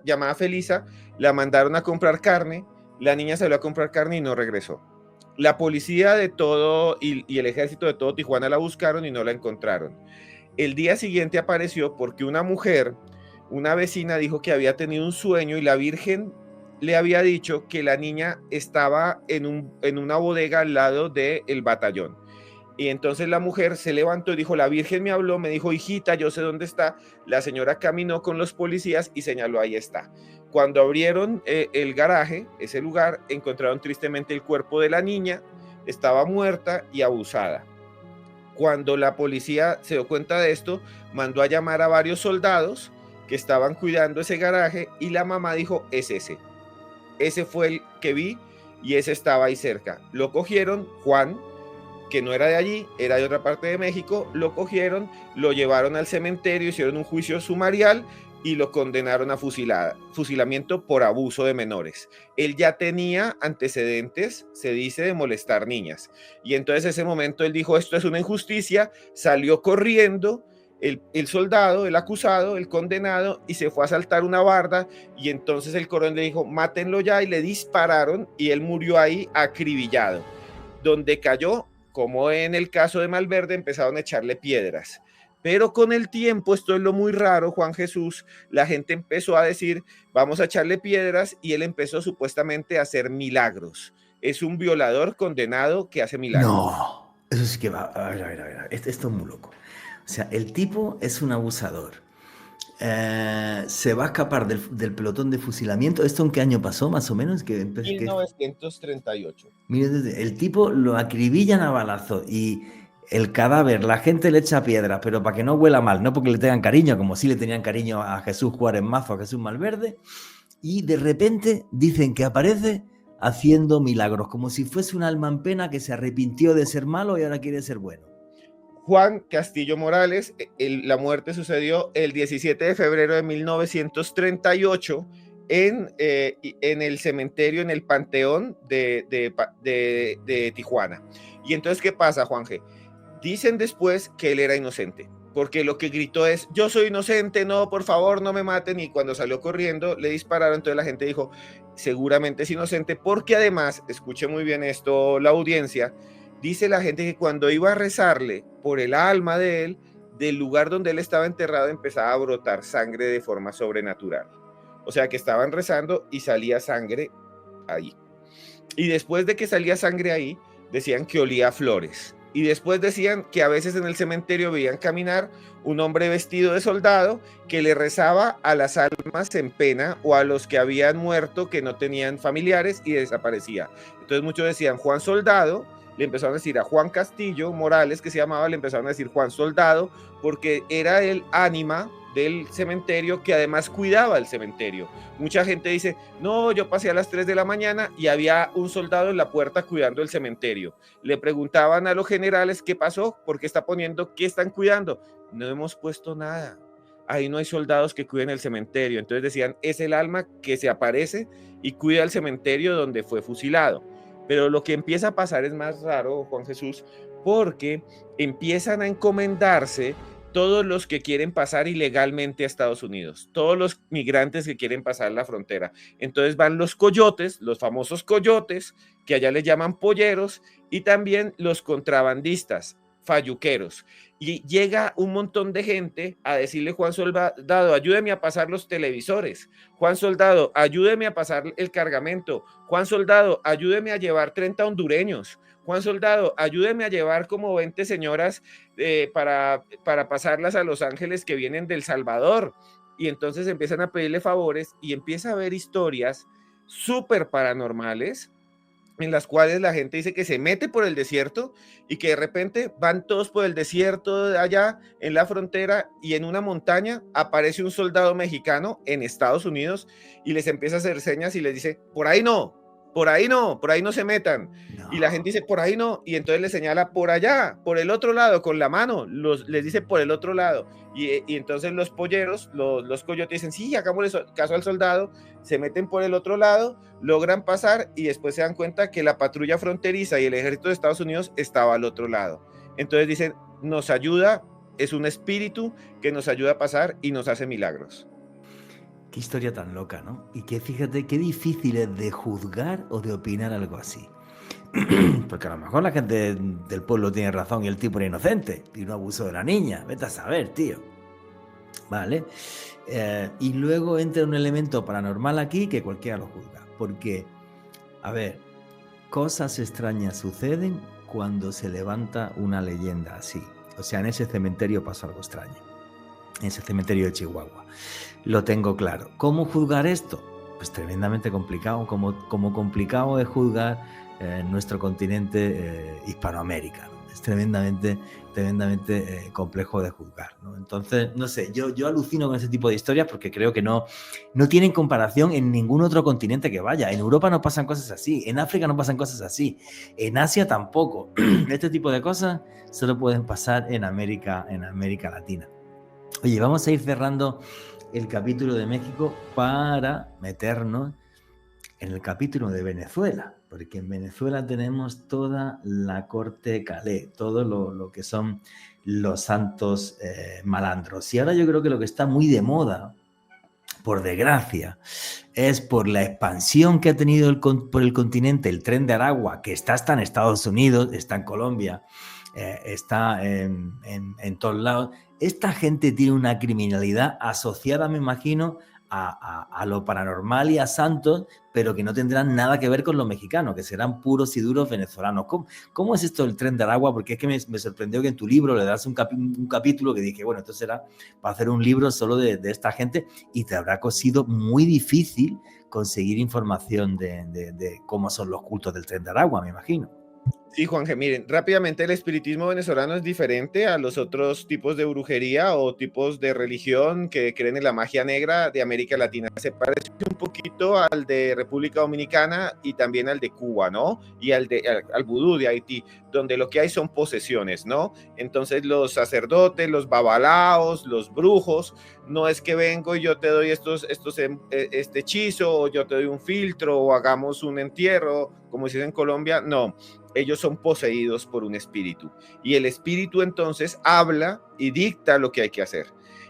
S3: llamada Felisa, la mandaron a comprar carne, la niña salió a comprar carne y no regresó. La policía de todo y el ejército de todo Tijuana la buscaron y no la encontraron. El día siguiente apareció porque una mujer, una vecina, dijo que había tenido un sueño y la Virgen le había dicho que la niña estaba en una bodega al lado del batallón. Y entonces la mujer se levantó y dijo, la Virgen me habló, me dijo, hijita, yo sé dónde está. La señora caminó con los policías y señaló, ahí está. Cuando abrieron el garaje, ese lugar, encontraron tristemente el cuerpo de la niña, estaba muerta y abusada. Cuando la policía se dio cuenta de esto, mandó a llamar a varios soldados que estaban cuidando ese garaje y la mamá dijo, es ese. Ese fue el que vi y ese estaba ahí cerca. Lo cogieron, Juan, que no era de allí, era de otra parte de México, lo cogieron, lo llevaron al cementerio, hicieron un juicio sumarial y lo condenaron a fusilamiento por abuso de menores. Él ya tenía antecedentes, se dice, de molestar niñas. Y entonces en ese momento él dijo, esto es una injusticia, salió corriendo el soldado, el acusado, el condenado, y se fue a saltar una barda, y entonces el coronel le dijo, mátenlo ya, y le dispararon, y él murió ahí acribillado. Donde cayó, como en el caso de Malverde, empezaron a echarle piedras. Pero con el tiempo, esto es lo muy raro, Juan Jesús, la gente empezó a decir, vamos a echarle piedras, y él empezó supuestamente a hacer milagros. Es un violador condenado que hace milagros.
S1: No, eso sí que va. A ver. Esto es muy loco. O sea, el tipo es un abusador. Se va a escapar del pelotón de fusilamiento. ¿Esto en qué año pasó, más o menos?
S3: 1938.
S1: El tipo lo acribillan a balazo y el cadáver, la gente le echa piedras, pero para que no huela mal, no porque le tengan cariño, como sí le tenían cariño a Jesús Juárez Mazo, a Jesús Malverde, y de repente dicen que aparece haciendo milagros, como si fuese un alma en pena que se arrepintió de ser malo y ahora quiere ser bueno.
S3: Juan Castillo Morales, la muerte sucedió el 17 de febrero de 1938 en el cementerio, en el Panteón de Tijuana. Y entonces, ¿qué pasa, Juan G? Dicen después que él era inocente, porque lo que gritó es, yo soy inocente, no, por favor, no me maten, y cuando salió corriendo le dispararon, entonces la gente dijo, seguramente es inocente, porque además, escuche muy bien esto la audiencia, dice la gente que cuando iba a rezarle por el alma de él, del lugar donde él estaba enterrado empezaba a brotar sangre de forma sobrenatural. O sea que estaban rezando y salía sangre ahí. Y después de que salía sangre ahí, decían que olía a flores. Y después decían que a veces en el cementerio veían caminar un hombre vestido de soldado que le rezaba a las almas en pena o a los que habían muerto que no tenían familiares y desaparecía. Entonces muchos decían Juan Soldado, le empezaron a decir a Juan Castillo Morales, que se llamaba, le empezaron a decir Juan Soldado, porque era el ánima del cementerio que además cuidaba el cementerio. Mucha gente dice, no, yo pasé a las 3 de la mañana y había un soldado en la puerta cuidando el cementerio. Le preguntaban a los generales qué pasó, por qué está poniendo, qué están cuidando. No hemos puesto nada. Ahí no hay soldados que cuiden el cementerio. Entonces decían, es el alma que se aparece y cuida el cementerio donde fue fusilado. Pero lo que empieza a pasar es más raro, Juan Jesús, porque empiezan a encomendarse todos los que quieren pasar ilegalmente a Estados Unidos, todos los migrantes que quieren pasar la frontera. Entonces van los coyotes, los famosos coyotes, que allá les llaman polleros, y también los contrabandistas, falluqueros. Y llega un montón de gente a decirle, Juan Soldado, ayúdeme a pasar los televisores. Juan Soldado, ayúdeme a pasar el cargamento. Juan Soldado, ayúdeme a llevar 30 hondureños. Juan Soldado, ayúdeme a llevar como 20 señoras para pasarlas a Los Ángeles que vienen del Salvador. Y entonces empiezan a pedirle favores y empieza a haber historias súper paranormales en las cuales la gente dice que se mete por el desierto y que de repente van todos por el desierto de allá en la frontera y en una montaña aparece un soldado mexicano en Estados Unidos y les empieza a hacer señas y les dice, por ahí no, por ahí no se metan. Y la gente dice, por ahí no, y entonces le señala por allá, por el otro lado, con la mano, les dice por el otro lado. Y entonces los polleros, los coyotes dicen, sí, hagámosle caso al soldado, se meten por el otro lado, logran pasar y después se dan cuenta que la patrulla fronteriza y el ejército de Estados Unidos estaba al otro lado. Entonces dicen, nos ayuda, es un espíritu que nos ayuda a pasar y nos hace milagros.
S1: Qué historia tan loca, ¿no? Y que fíjate qué difícil es de juzgar o de opinar algo así. Porque a lo mejor la gente del pueblo tiene razón y el tipo era inocente y no abusó de la niña. Vete a saber, tío. Vale. Y luego entra un elemento paranormal aquí que cualquiera lo juzga. Porque, a ver, cosas extrañas suceden cuando se levanta una leyenda así. O sea, en ese cementerio pasó algo extraño. En ese cementerio de Chihuahua. Lo tengo claro. ¿Cómo juzgar esto? Pues tremendamente complicado. Como complicado es juzgar nuestro continente Hispanoamérica, ¿no? Es tremendamente complejo de juzgar, ¿no? Entonces, no sé, yo alucino con ese tipo de historias porque creo que no tienen comparación en ningún otro continente que vaya. En Europa no pasan cosas así, en África no pasan cosas así, en Asia tampoco. Este tipo de cosas solo pueden pasar en América Latina. Oye, vamos a ir cerrando el capítulo de México para meternos en el capítulo de Venezuela, porque en Venezuela tenemos toda la corte Calé, todo lo que son los santos malandros. Y ahora yo creo que lo que está muy de moda, por desgracia, es por la expansión que ha tenido por el continente el Tren de Aragua, que está hasta en Estados Unidos, está en Colombia, está en todos lados. Esta gente tiene una criminalidad asociada, me imagino, a lo paranormal y a santos, pero que no tendrán nada que ver con los mexicanos, que serán puros y duros venezolanos. ¿Cómo es esto del Tren de Aragua? Porque es que me sorprendió que en tu libro le das un capítulo que dije, bueno, esto será para hacer un libro solo de esta gente, y te habrá sido muy difícil conseguir información de cómo son los cultos del Tren de Aragua, me imagino.
S3: Sí, Juanje, miren, rápidamente el espiritismo venezolano es diferente a los otros tipos de brujería o tipos de religión que creen en la magia negra de América Latina. Se parece un poquito al de República Dominicana y también al de Cuba, ¿no? Y al vudú de Haití, donde lo que hay son posesiones, ¿no? Entonces los sacerdotes, los babalaos, los brujos, no es que vengo y yo te doy este hechizo, o yo te doy un filtro, o hagamos un entierro, como se dice en Colombia, no. Ellos son poseídos por un espíritu y el espíritu entonces habla y dicta lo que hay que hacer.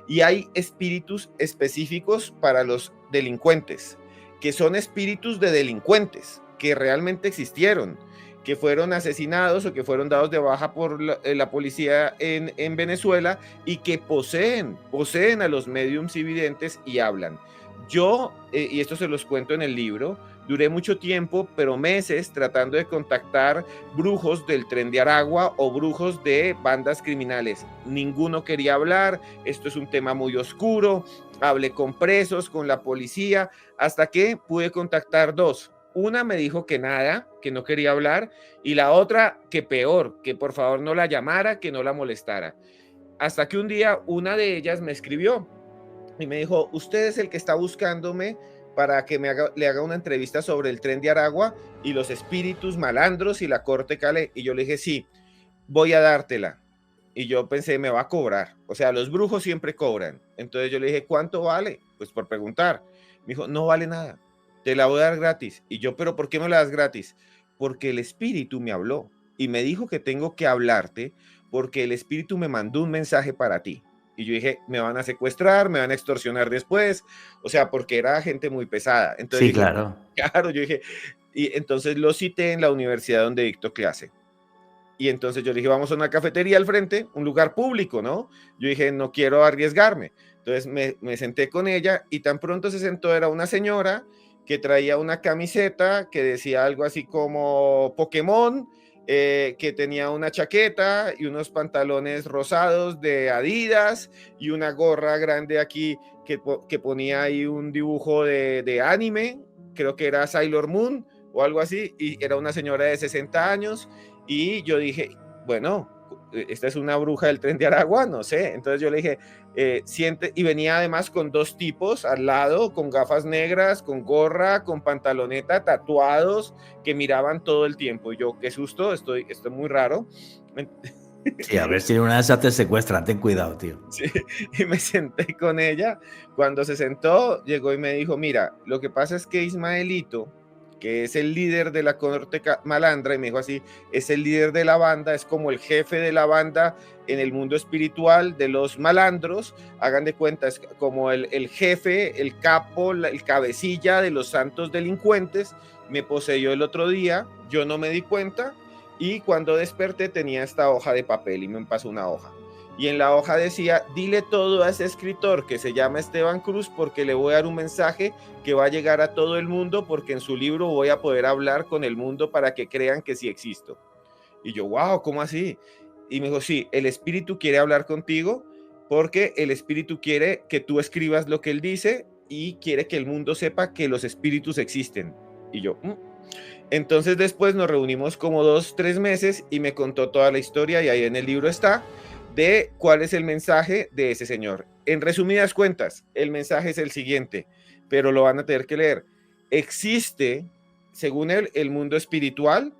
S3: Y hay espíritus específicos para los delincuentes, que son espíritus de delincuentes que realmente existieron, que fueron asesinados o que fueron dados de baja por la policía en Venezuela y que poseen a los médiums y videntes y hablan. Yo, y esto se los cuento en el libro, duré mucho tiempo, pero meses, tratando de contactar brujos del Tren de Aragua o brujos de bandas criminales. Ninguno quería hablar, esto es un tema muy oscuro. Hablé con presos, con la policía, hasta que pude contactar dos. Una me dijo que nada, que no quería hablar, y la otra que peor, que por favor no la llamara, que no la molestara. Hasta que un día una de ellas me escribió y me dijo, usted es el que está buscándome para que le haga una entrevista sobre el Tren de Aragua y los espíritus malandros y la corte Calé. Y yo le dije, sí, voy a dártela. Y yo pensé, me va a cobrar. O sea, los brujos siempre cobran. Entonces yo le dije, ¿cuánto vale? Pues por preguntar. Me dijo, no vale nada, te la voy a dar gratis. Y yo, ¿pero por qué me la das gratis? Porque el espíritu me habló y me dijo que tengo que hablarte porque el espíritu me mandó un mensaje para ti. Y yo dije, me van a secuestrar, me van a extorsionar después, o sea, porque era gente muy pesada. Entonces
S1: sí,
S3: dije,
S1: claro,
S3: yo dije, y entonces lo cité en la universidad donde dictó clase. Y entonces yo le dije, vamos a una cafetería al frente, un lugar público, ¿no? Yo dije, no quiero arriesgarme. Entonces me senté con ella y tan pronto se sentó, era una señora que traía una camiseta que decía algo así como Pokémon, que tenía una chaqueta y unos pantalones rosados de Adidas y una gorra grande aquí que ponía ahí un dibujo de anime, creo que era Sailor Moon o algo así, y era una señora de 60 años y yo dije, bueno, esta es una bruja del Tren de Aragua, no sé. Entonces yo le dije, siente, y venía además con dos tipos al lado, con gafas negras, con gorra, con pantaloneta, tatuados, que miraban todo el tiempo. Y yo, qué susto, estoy muy raro.
S1: Sí, a ver si en una de esas te secuestran, ten cuidado, tío.
S3: Sí, y me senté con ella. Cuando se sentó, llegó y me dijo, mira, lo que pasa es que Ismaelito, que es el líder de la corte malandra, y me dijo así, es el líder de la banda, es como el jefe de la banda en el mundo espiritual de los malandros, hagan de cuenta, es como el jefe, el capo, el cabecilla de los santos delincuentes, me poseyó el otro día, yo no me di cuenta, y cuando desperté tenía esta hoja de papel y me pasó una hoja. Y en la hoja decía, dile todo a ese escritor que se llama Esteban Cruz porque le voy a dar un mensaje que va a llegar a todo el mundo porque en su libro voy a poder hablar con el mundo para que crean que sí existo. Y yo, wow, ¿cómo así? Y me dijo, sí, el espíritu quiere hablar contigo porque el espíritu quiere que tú escribas lo que él dice y quiere que el mundo sepa que los espíritus existen. Y yo, Entonces después nos reunimos como 2-3 meses y me contó toda la historia y ahí en el libro está de cuál es el mensaje de ese señor. En resumidas cuentas, el mensaje es el siguiente, pero lo van a tener que leer. Existe, según él, el mundo espiritual.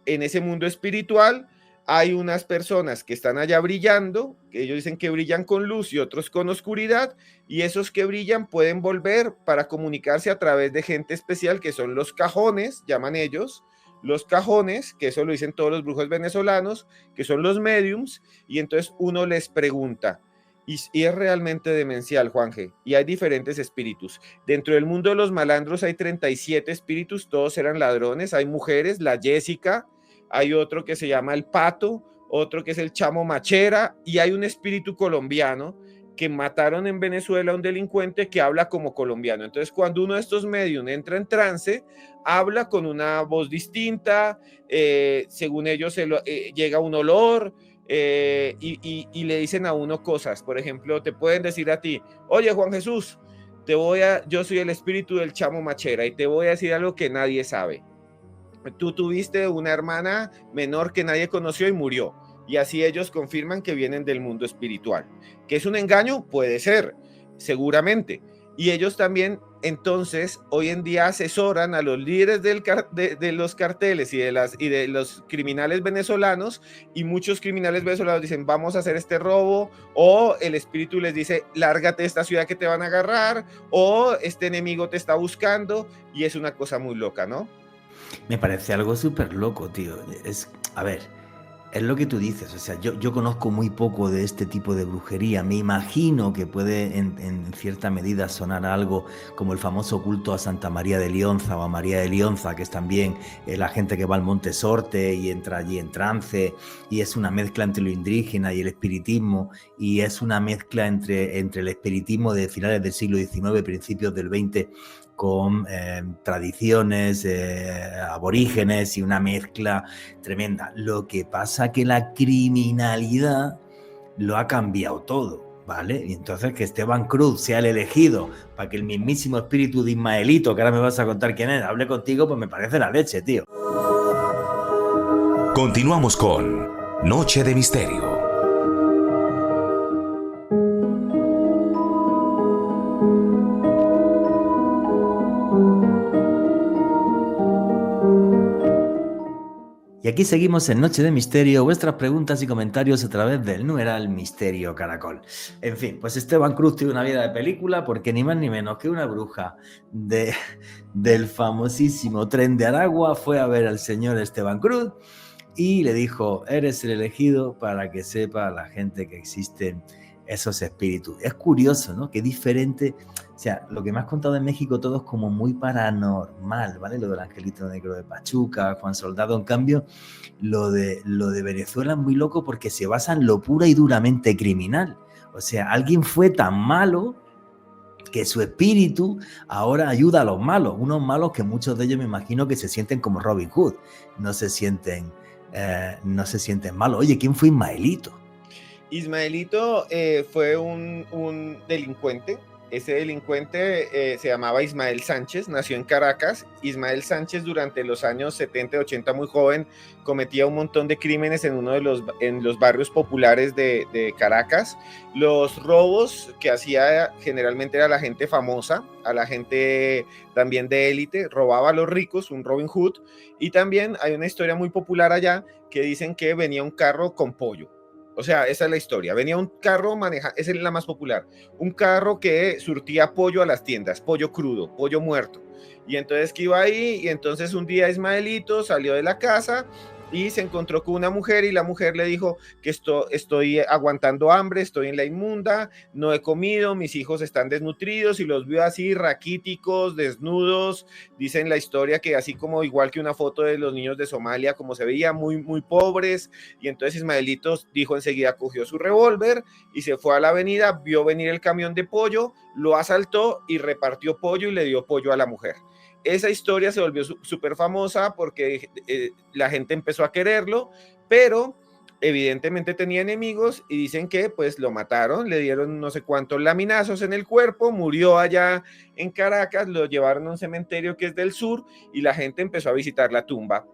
S3: En ese mundo espiritual hay unas personas que están allá brillando, que ellos dicen que brillan con luz y otros con oscuridad, y esos que brillan pueden volver para comunicarse a través de gente especial, que son los cajones, llaman ellos, los cajones, que eso lo dicen todos los brujos venezolanos, que son los mediums, y entonces uno les pregunta, y es realmente demencial, Juanje, y hay diferentes espíritus. Dentro del mundo de los malandros hay 37 espíritus, todos eran ladrones, hay mujeres, la Jessica, hay otro que se llama el Pato, otro que es el Chamo Machera, y hay un espíritu colombiano que mataron en Venezuela a un delincuente que habla como colombiano. Entonces, cuando uno de estos medios entra en trance, habla con una voz distinta, según ellos llega un olor, y le dicen a uno cosas. Por ejemplo, te pueden decir a ti, oye, Juan Jesús, yo soy el espíritu del Chamo Machera y te voy a decir algo que nadie sabe. Tú tuviste una hermana menor que nadie conoció y murió. Y así ellos confirman que vienen del mundo espiritual. ¿Que es un engaño? Puede ser, seguramente. Y ellos también, entonces, hoy en día asesoran a los líderes de los carteles y de los criminales venezolanos, y muchos criminales venezolanos dicen, vamos a hacer este robo, o el espíritu les dice, lárgate de esta ciudad que te van a agarrar, o este enemigo te está buscando, y es una cosa muy loca, ¿no?
S1: Me parece algo súper loco, tío. A ver, es lo que tú dices. O sea, yo conozco muy poco de este tipo de brujería. Me imagino que puede en cierta medida sonar algo como el famoso culto a Santa María de Lionza o a María de Lionza, que es también la gente que va al Monte Sorte y entra allí en trance, y es una mezcla entre lo indígena y el espiritismo, y es una mezcla entre el espiritismo de finales del siglo XIX, principios del XX, con tradiciones aborígenes y una mezcla tremenda. Lo que pasa que la criminalidad lo ha cambiado todo, ¿vale? Y entonces que Esteban Cruz sea el elegido para que el mismísimo espíritu de Ismaelito, que ahora me vas a contar quién es, hable contigo, pues me parece la leche, tío.
S4: Continuamos con Noche de Misterio.
S1: Y aquí seguimos en Noche de Misterio, vuestras preguntas y comentarios a través del numeral Misterio Caracol. En fin, pues Esteban Cruz tiene una vida de película porque ni más ni menos que una bruja del famosísimo Tren de Aragua fue a ver al señor Esteban Cruz y le dijo, eres el elegido para que sepa la gente que existen esos espíritus. Es curioso, ¿no? Qué diferente. O sea, lo que me has contado en México todo es como muy paranormal, ¿vale? Lo del Angelito Negro de Pachuca, Juan Soldado. En cambio, lo de Venezuela es muy loco porque se basa en lo pura y duramente criminal. O sea, alguien fue tan malo que su espíritu ahora ayuda a los malos. Unos malos que muchos de ellos me imagino que se sienten como Robin Hood. No se sienten malos. Oye, ¿quién fue Ismaelito?
S3: Ismaelito fue un delincuente Ese delincuente se llamaba Ismael Sánchez, nació en Caracas. Ismael Sánchez durante los años 70 y 80, muy joven, cometía un montón de crímenes en en los barrios populares de Caracas. Los robos que hacía generalmente era a la gente famosa, a la gente también de élite, robaba a los ricos, un Robin Hood. Y también hay una historia muy popular allá que dicen que venía un carro con pollo. O sea, esa es la historia. Venía un carro manejado, esa es la más popular, un carro que surtía pollo a las tiendas, pollo crudo, pollo muerto. Y entonces que iba ahí, y entonces un día Ismaelito salió de la casa y se encontró con una mujer y la mujer le dijo que estoy aguantando hambre, estoy en la inmunda, no he comido, mis hijos están desnutridos y los vio así raquíticos, desnudos. Dicen la historia que así como igual que una foto de los niños de Somalia, como se veía, muy, muy pobres. Y entonces Ismaelito dijo enseguida, cogió su revólver y se fue a la avenida, vio venir el camión de pollo, lo asaltó y repartió pollo y le dio pollo a la mujer. Esa historia se volvió súper famosa porque la gente empezó a quererlo, pero evidentemente tenía enemigos y dicen que pues lo mataron, le dieron no sé cuántos laminazos en el cuerpo, murió allá en Caracas, lo llevaron a un cementerio que es del sur y la gente empezó a visitar la tumba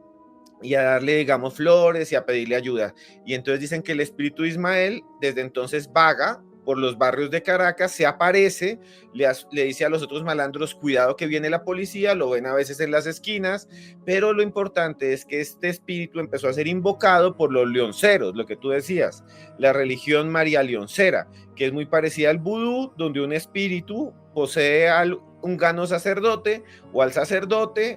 S3: y a darle, digamos, flores y a pedirle ayuda. Y entonces dicen que el espíritu de Ismael desde entonces vaga por los barrios de Caracas, se aparece, le dice a los otros malandros, cuidado que viene la policía, lo ven a veces en las esquinas, pero lo importante es que este espíritu empezó a ser invocado por los leonceros, lo que tú decías, la religión María Leoncera, que es muy parecida al vudú, donde un espíritu posee a un gano sacerdote,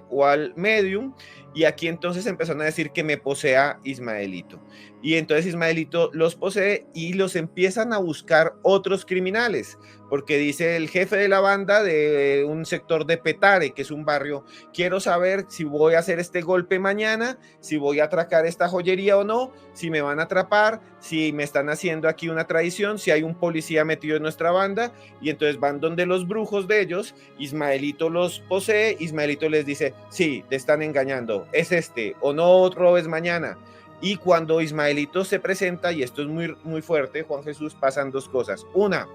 S3: o al medium, y aquí entonces empezaron a decir que me posea Ismaelito. Y entonces Ismaelito los posee y los empiezan a buscar otros criminales, porque dice el jefe de la banda de un sector de Petare, que es un barrio, quiero saber si voy a hacer este golpe mañana, si voy a atracar esta joyería o no, si me van a atrapar, si me están haciendo aquí una traición, si hay un policía metido en nuestra banda. Y entonces van donde los brujos de ellos, Ismaelito los posee, Ismaelito les dice, sí, te están engañando, es este, o no robes mañana. Y cuando Ismaelito se presenta, y esto es muy, muy fuerte, Juan Jesús, pasan dos cosas. Una,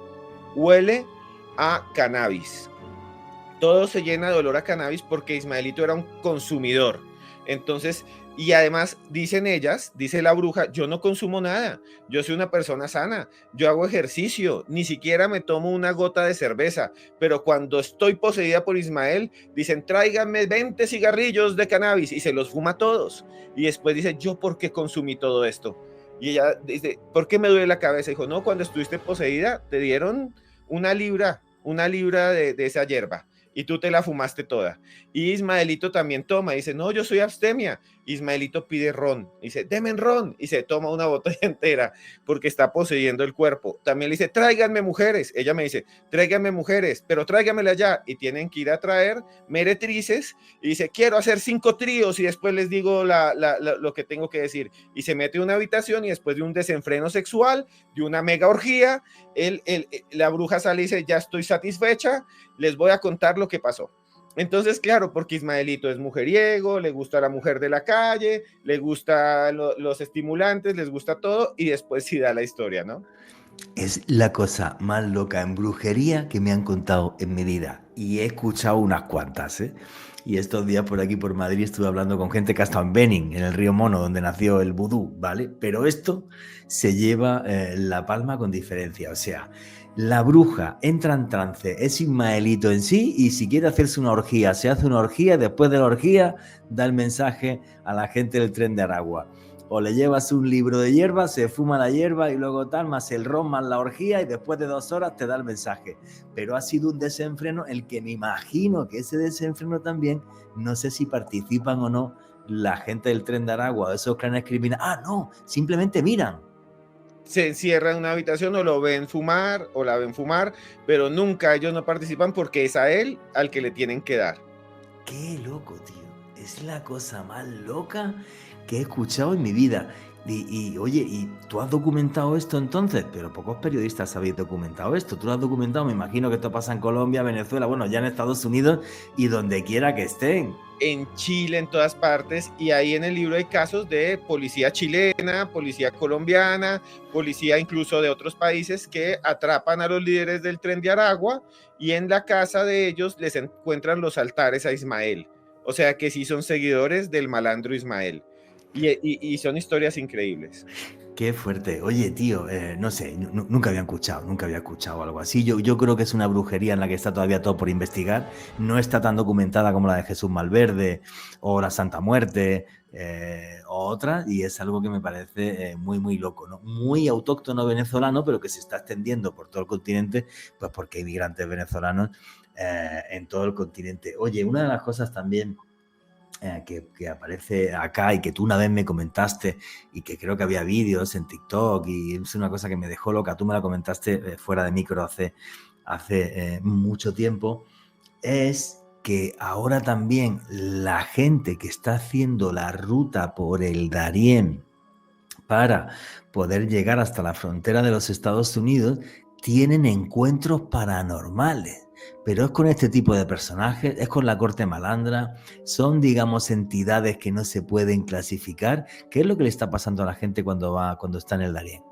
S3: huele a cannabis. Todo se llena de olor a cannabis porque Ismaelito era un consumidor. Entonces, y además dicen ellas, dice la bruja, yo no consumo nada, yo soy una persona sana, yo hago ejercicio, ni siquiera me tomo una gota de cerveza, pero cuando estoy poseída por Ismael, dicen, tráiganme 20 cigarrillos de cannabis y se los fuma todos. Y después dice, ¿yo por qué consumí todo esto? Y ella dice, ¿por qué me duele la cabeza? Dijo, no, cuando estuviste poseída te dieron una libra de esa hierba y tú te la fumaste toda. Y Ismaelito también toma, dice, no, yo soy abstemia. Ismaelito pide ron, dice, denme ron, y se toma una botella entera porque está poseyendo el cuerpo. También le dice, tráiganme mujeres. Ella me dice, tráiganme mujeres, pero tráiganmela ya. Y tienen que ir a traer meretrices y dice, quiero hacer 5 tríos y después les digo lo que tengo que decir. Y se mete en una habitación y después de un desenfreno sexual, de una mega orgía, la bruja sale y dice, ya estoy satisfecha, les voy a contar lo que pasó. Entonces, claro, porque Ismaelito es mujeriego, le gusta la mujer de la calle, le gusta los estimulantes, les gusta todo, y después sí da la historia, ¿no?
S1: Es la cosa más loca en brujería que me han contado en mi vida. Y he escuchado unas cuantas, ¿eh? Y estos días por aquí, por Madrid, estuve hablando con gente que ha estado en Benin, en el río Mono, donde nació el vudú, ¿vale? Pero esto se lleva la palma con diferencia. O sea, la bruja entra en trance, es Ismaelito en sí, y si quiere hacerse una orgía, se hace una orgía, después de la orgía da el mensaje a la gente del tren de Aragua. O le llevas un libro de hierba, se fuma la hierba y luego tal, más el ron, más la orgía, y después de 2 horas te da el mensaje. Pero ha sido un desenfreno el que me imagino que ese desenfreno también, no sé si participan o no la gente del tren de Aragua o esos clanes criminales. Ah, no, simplemente miran.
S3: Se encierran en una habitación o lo ven fumar o la ven fumar, pero nunca ellos no participan porque es a él al que le tienen que dar.
S1: Qué loco, tío. Es la cosa más loca que he escuchado en mi vida. Oye, ¿y tú has documentado esto entonces? Pero pocos periodistas habéis documentado esto. Tú lo has documentado, me imagino que esto pasa en Colombia, Venezuela, bueno, ya en Estados Unidos y donde quiera que estén.
S3: en Chile, en todas partes, y ahí en el libro hay casos de policía chilena, policía colombiana, policía incluso de otros países que atrapan a los líderes del Tren de Aragua y en la casa de ellos les encuentran los altares a Ismael. O sea que sí son seguidores del malandro Ismael. Y son historias increíbles.
S1: Qué fuerte. Oye, tío, no sé, nunca había escuchado algo así. Yo creo que es una brujería en la que está todavía todo por investigar. No está tan documentada como la de Jesús Malverde o la Santa Muerte o otra, y es algo que me parece muy, muy loco, ¿no? Muy autóctono venezolano, pero que se está extendiendo por todo el continente, pues porque hay migrantes venezolanos en todo el continente. Oye, una de las cosas también que aparece acá y que tú una vez me comentaste y que creo que había vídeos en TikTok y es una cosa que me dejó loca, tú me la comentaste fuera de micro hace mucho tiempo, es que ahora también la gente que está haciendo la ruta por el Darién para poder llegar hasta la frontera de los Estados Unidos tienen encuentros paranormales. Pero es con este tipo de personajes, es con la corte malandra, son, digamos, entidades que no se pueden clasificar. ¿Qué es lo que le está pasando a la gente cuando está en el Darién?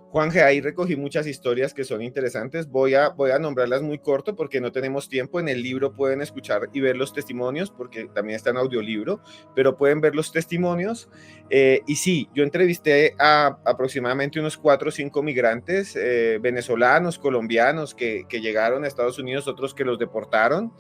S3: Juanje, ahí recogí muchas historias que son interesantes. Voy a nombrarlas muy corto porque no tenemos tiempo. En el libro pueden escuchar y ver los testimonios porque también está en audiolibro, pero pueden ver los testimonios. Y sí, yo entrevisté a aproximadamente unos 4 o 5 migrantes venezolanos, colombianos que llegaron a Estados Unidos, otros que los deportaron,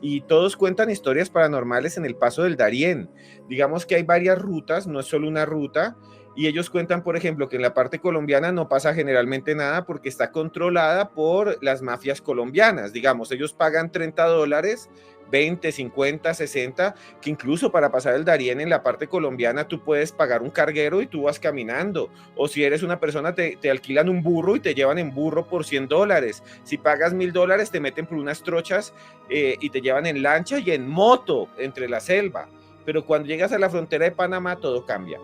S3: y todos cuentan historias paranormales en el paso del Darién. Digamos que hay varias rutas, no es solo una ruta. Y ellos cuentan, por ejemplo, que en la parte colombiana no pasa generalmente nada porque está controlada por las mafias colombianas. Digamos, ellos pagan $30, 20, 50, 60, que incluso para pasar el Darién en la parte colombiana tú puedes pagar un carguero y tú vas caminando. O si eres una persona, te alquilan un burro y te llevan en burro por $100. Si pagas $1,000, te meten por unas trochas y te llevan en lancha y en moto entre la selva. Pero cuando llegas a la frontera de Panamá, todo cambia.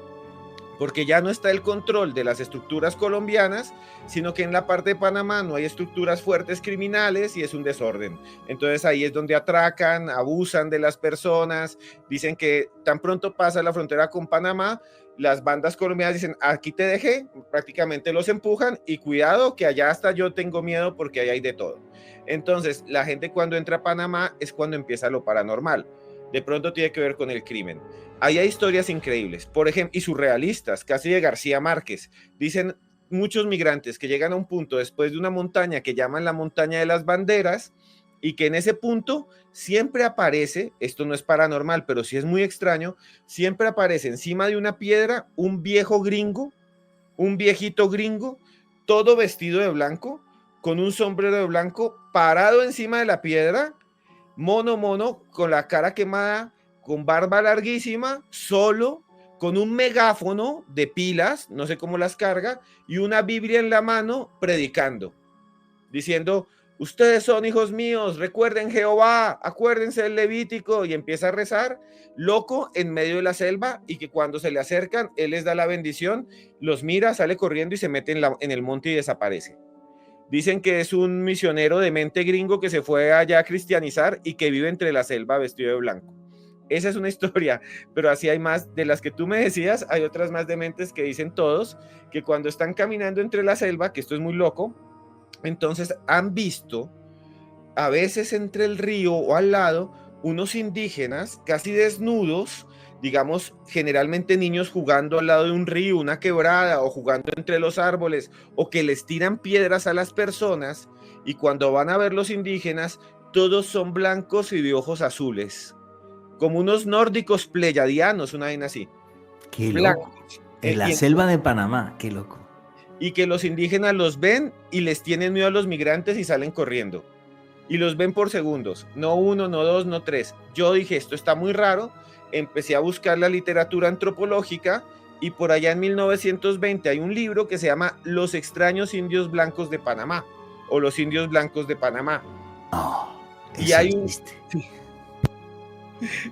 S3: Porque ya no está el control de las estructuras colombianas, sino que en la parte de Panamá no hay estructuras fuertes criminales y es un desorden. Entonces ahí es donde atracan, abusan de las personas, dicen que tan pronto pasa la frontera con Panamá, las bandas colombianas dicen, aquí te dejé, prácticamente los empujan y cuidado que allá hasta yo tengo miedo porque ahí hay de todo. Entonces la gente cuando entra a Panamá es cuando empieza lo paranormal. De pronto tiene que ver con el crimen. Ahí hay historias increíbles, por ejemplo, y surrealistas, casi de García Márquez. Dicen muchos migrantes que llegan a un punto después de una montaña que llaman la montaña de las banderas y que en ese punto siempre aparece, esto no es paranormal, pero sí es muy extraño, siempre aparece encima de una piedra un viejo gringo, un viejito gringo, todo vestido de blanco, con un sombrero de blanco, parado encima de la piedra, mono, con la cara quemada, con barba larguísima, solo, con un megáfono de pilas, no sé cómo las carga, y una Biblia en la mano, predicando, diciendo, ustedes son hijos míos, recuerden Jehová, acuérdense del Levítico, y empieza a rezar, loco, en medio de la selva, y que cuando se le acercan, él les da la bendición, los mira, sale corriendo y se mete en el monte y desaparece. Dicen que es un misionero de mente gringo que se fue allá a cristianizar y que vive entre la selva vestido de blanco. Esa es una historia, pero así hay más de las que tú me decías, hay otras más dementes que dicen todos, que cuando están caminando entre la selva, que esto es muy loco, entonces han visto, a veces entre el río o al lado, unos indígenas casi desnudos, digamos, generalmente niños jugando al lado de un río, una quebrada, o jugando entre los árboles, o que les tiran piedras a las personas, y cuando van a ver los indígenas, todos son blancos y de ojos azules, como unos nórdicos pleyadianos, una vaina así.
S1: Qué loco. En la selva de Panamá, qué loco.
S3: Y que los indígenas los ven y les tienen miedo a los migrantes y salen corriendo. Y los ven por segundos, no 1, no 2, no 3. Yo dije, esto está muy raro, empecé a buscar la literatura antropológica y por allá en 1920 hay un libro que se llama Los extraños indios blancos de Panamá o Los indios blancos de Panamá.
S1: Oh,
S3: y hay un...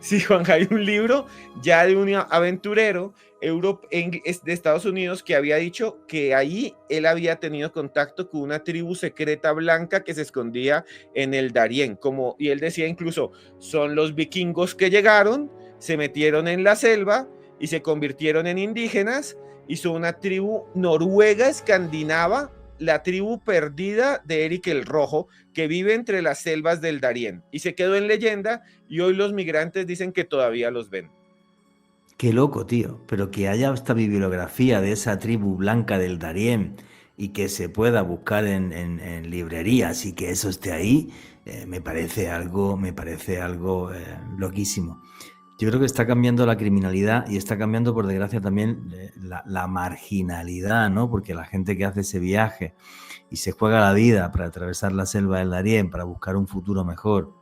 S3: Sí, Juan, hay un libro ya de un aventurero de Estados Unidos, que había dicho que ahí él había tenido contacto con una tribu secreta blanca que se escondía en el Darién, y él decía incluso, son los vikingos que llegaron, se metieron en la selva y se convirtieron en indígenas, y son una tribu noruega escandinava, la tribu perdida de Eric el Rojo, que vive entre las selvas del Darién, y se quedó en leyenda, y hoy los migrantes dicen que todavía los ven.
S1: Qué loco, tío, pero que haya esta bibliografía de esa tribu blanca del Darién y que se pueda buscar en librerías y que eso esté ahí, me parece algo loquísimo. Yo creo que está cambiando la criminalidad y está cambiando, por desgracia, también la marginalidad, ¿no? Porque la gente que hace ese viaje y se juega la vida para atravesar la selva del Darién, para buscar un futuro mejor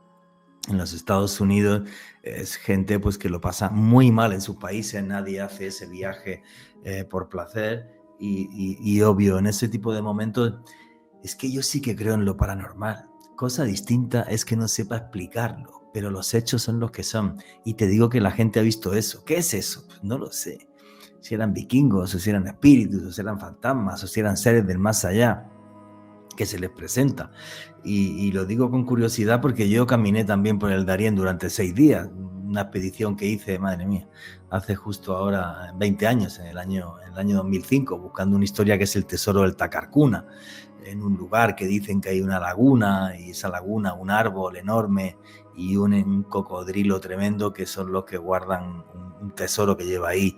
S1: en los Estados Unidos, es gente pues que lo pasa muy mal en sus países. Nadie hace ese viaje por placer y obvio, en ese tipo de momentos es que yo sí que creo en lo paranormal. Cosa distinta es que no sepa explicarlo, pero los hechos son los que son. Y te digo que la gente ha visto eso. ¿Qué es eso? Pues no lo sé. Si eran vikingos, o si eran espíritus, o si eran fantasmas, o si eran seres del más allá que se les presenta. Y lo digo con curiosidad porque yo caminé también por el Darién durante 6 días. Una expedición que hice, madre mía, hace justo ahora 20 años, en el año 2005, buscando una historia que es el tesoro del Tacarcuna, en un lugar que dicen que hay una laguna, y esa laguna, un árbol enorme y un cocodrilo tremendo, que son los que guardan un tesoro que lleva ahí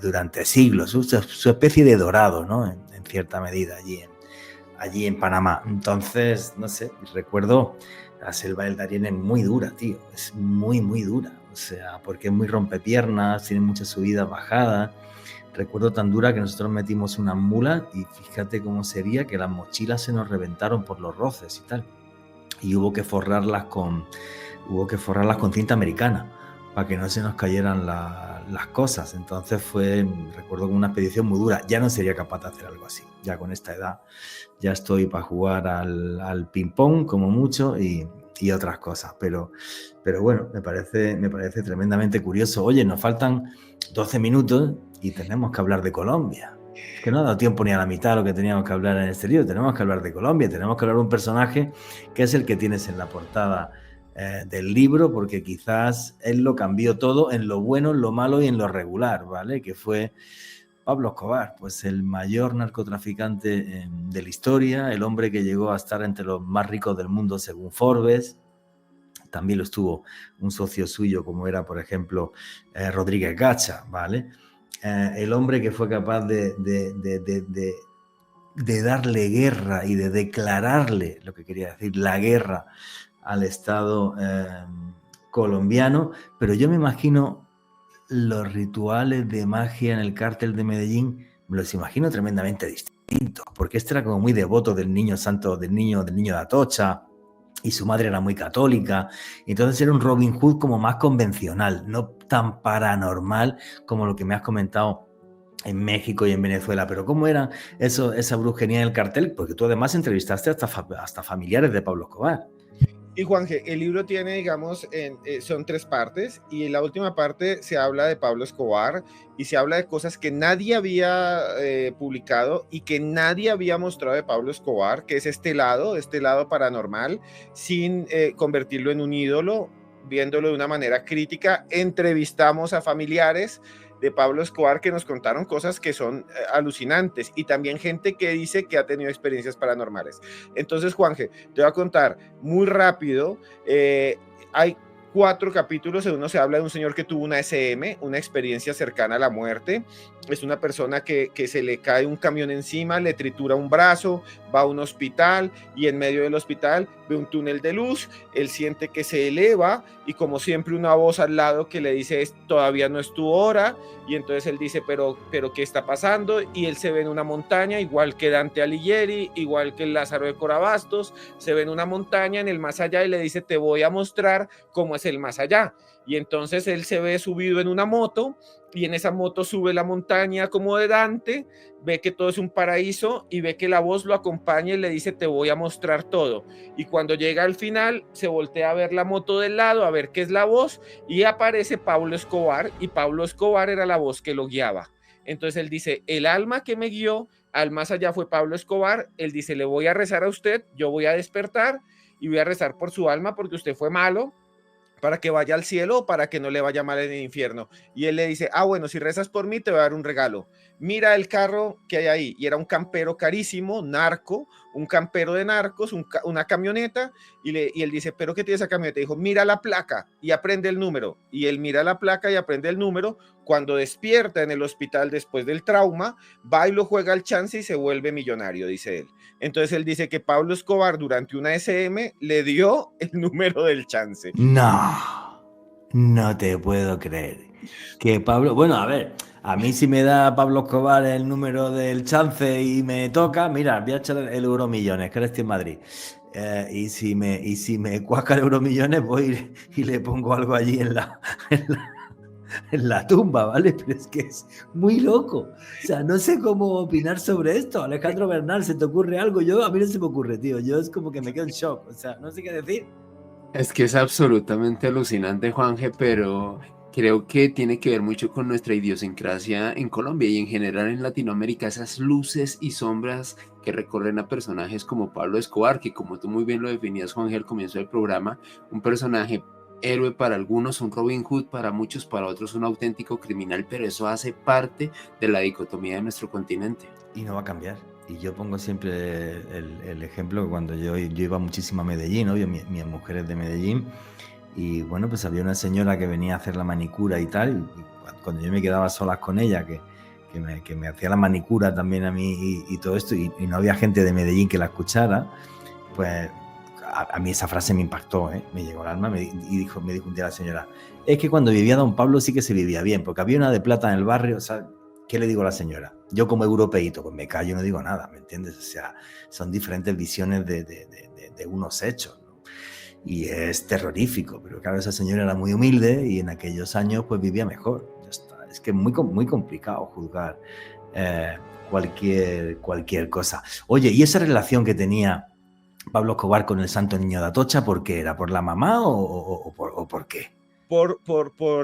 S1: durante siglos, su especie de dorado, ¿no? En cierta medida, allí en Panamá. Entonces, no sé, recuerdo, la selva del Darién es muy dura, tío, es muy, muy dura, o sea, porque es muy rompepiernas, tiene muchas subidas, bajadas. Recuerdo tan dura que nosotros metimos unas mulas y fíjate cómo sería que las mochilas se nos reventaron por los roces y tal. Y hubo que forrarlas con cinta americana para que no se nos cayeran las cosas. Entonces recuerdo una expedición muy dura. Ya no sería capaz de hacer algo así. Ya con esta edad ya estoy para jugar al ping-pong como mucho y otras cosas. Pero bueno, me parece tremendamente curioso. Oye, nos faltan 12 minutos y tenemos que hablar de Colombia. Es que no ha dado tiempo ni a la mitad de lo que teníamos que hablar en este libro. Tenemos que hablar de Colombia, tenemos que hablar de un personaje que es el que tienes en la portada del libro, porque quizás él lo cambió todo, en lo bueno, en lo malo y en lo regular, ¿vale? Que fue Pablo Escobar, pues el mayor narcotraficante de la historia, el hombre que llegó a estar entre los más ricos del mundo según Forbes. También lo estuvo un socio suyo, como era, por ejemplo, Rodríguez Gacha, ¿vale? El hombre que fue capaz de darle guerra y de declararle, lo que quería decir, la guerra al Estado colombiano. Pero yo me imagino los rituales de magia en el cártel de Medellín, me los imagino tremendamente distintos, porque este era como muy devoto del niño santo, del niño de Atocha, y su madre era muy católica, y entonces era un Robin Hood como más convencional, no tan paranormal como lo que me has comentado en México y en Venezuela. Pero ¿cómo era esa brujería del cartel? Porque tú además entrevistaste hasta familiares de Pablo Escobar.
S3: Y Juanje, el libro tiene, digamos, son 3 partes, y en la última parte se habla de Pablo Escobar y se habla de cosas que nadie había publicado y que nadie había mostrado de Pablo Escobar, que es este lado paranormal, sin convertirlo en un ídolo, viéndolo de una manera crítica. Entrevistamos a familiares de Pablo Escobar que nos contaron cosas que son alucinantes, y también gente que dice que ha tenido experiencias paranormales. Entonces, Juanje, te voy a contar muy rápido. Hay 4 capítulos. En uno se habla de un señor que tuvo una SM, una experiencia cercana a la muerte. Es una persona que se le cae un camión encima, le tritura un brazo, va a un hospital, y en medio del hospital ve un túnel de luz. Él siente que se eleva, y como siempre una voz al lado que le dice todavía no es tu hora, y entonces él dice pero ¿qué está pasando? Y él se ve en una montaña, igual que Dante Alighieri, igual que Lázaro de Corabastos, se ve en una montaña en el más allá y le dice te voy a mostrar cómo es el más allá. Y entonces él se ve subido en una moto y en esa moto sube la montaña como de Dante, ve que todo es un paraíso y ve que la voz lo acompaña y le dice te voy a mostrar todo. Y cuando llega al final se voltea a ver la moto del lado, a ver qué es la voz y aparece Pablo Escobar y Pablo Escobar era la voz que lo guiaba. Entonces él dice, el alma que me guió al más allá fue Pablo Escobar. Él dice, le voy a rezar a usted, yo voy a despertar y voy a rezar por su alma porque usted fue malo, para que vaya al cielo o para que no le vaya mal en el infierno. Y él le dice, bueno, si rezas por mí te voy a dar un regalo. Mira el carro que hay ahí. Y era un campero carísimo, narco, un campero de narcos, una camioneta. Y él dice, ¿pero qué tiene esa camioneta? Dijo, mira la placa y aprende el número. Y él mira la placa y aprende el número. Cuando despierta en el hospital después del trauma, va y lo juega al chance y se vuelve millonario, dice él. Entonces él dice que Pablo Escobar durante una SM le dio el número del chance.
S1: No te puedo creer. Que Pablo, bueno, a ver, a mí si me da Pablo Escobar el número del chance y me toca, mira, voy a echar el Euromillones, que estoy en Madrid. Y si me cuaca el Euromillones, voy y le pongo algo allí en la tumba, ¿vale? Pero es que es muy loco. O sea, no sé cómo opinar sobre esto. Alejandro Bernal, ¿se te ocurre algo? A mí no se me ocurre, tío. Yo es como que me quedo en shock. O sea, no sé qué decir.
S2: Es que es absolutamente alucinante, Juanje, pero creo que tiene que ver mucho con nuestra idiosincrasia en Colombia y en general en Latinoamérica, esas luces y sombras que recorren a personajes como Pablo Escobar, que como tú muy bien lo definías, Juanje, al comienzo del programa, un personaje héroe para algunos, un Robin Hood para muchos, para otros un auténtico criminal, pero eso hace parte de la dicotomía de nuestro continente.
S1: Y no va a cambiar. Y yo pongo siempre el ejemplo que cuando yo iba muchísimo a Medellín, obvio, mi mujer es de Medellín, y bueno, pues había una señora que venía a hacer la manicura y tal, y cuando yo me quedaba solas con ella, que me hacía la manicura también a mí y todo esto, y no había gente de Medellín que la escuchara, pues a mí esa frase me impactó, me llegó al alma, me dijo un día la señora, es que cuando vivía Don Pablo sí que se vivía bien, porque había una de plata en el barrio, o sea, ¿qué le digo a la señora? Yo como europeíto, pues me callo, no digo nada, ¿me entiendes? O sea, son diferentes visiones de unos hechos, ¿no? Y es terrorífico, pero claro, esa señora era muy humilde y en aquellos años pues vivía mejor. Ya está. Es que es muy complicado juzgar cualquier cosa. Oye, ¿y esa relación que tenía Pablo Escobar con el Santo Niño de Atocha, por qué era? ¿Por la mamá o por qué?
S3: Por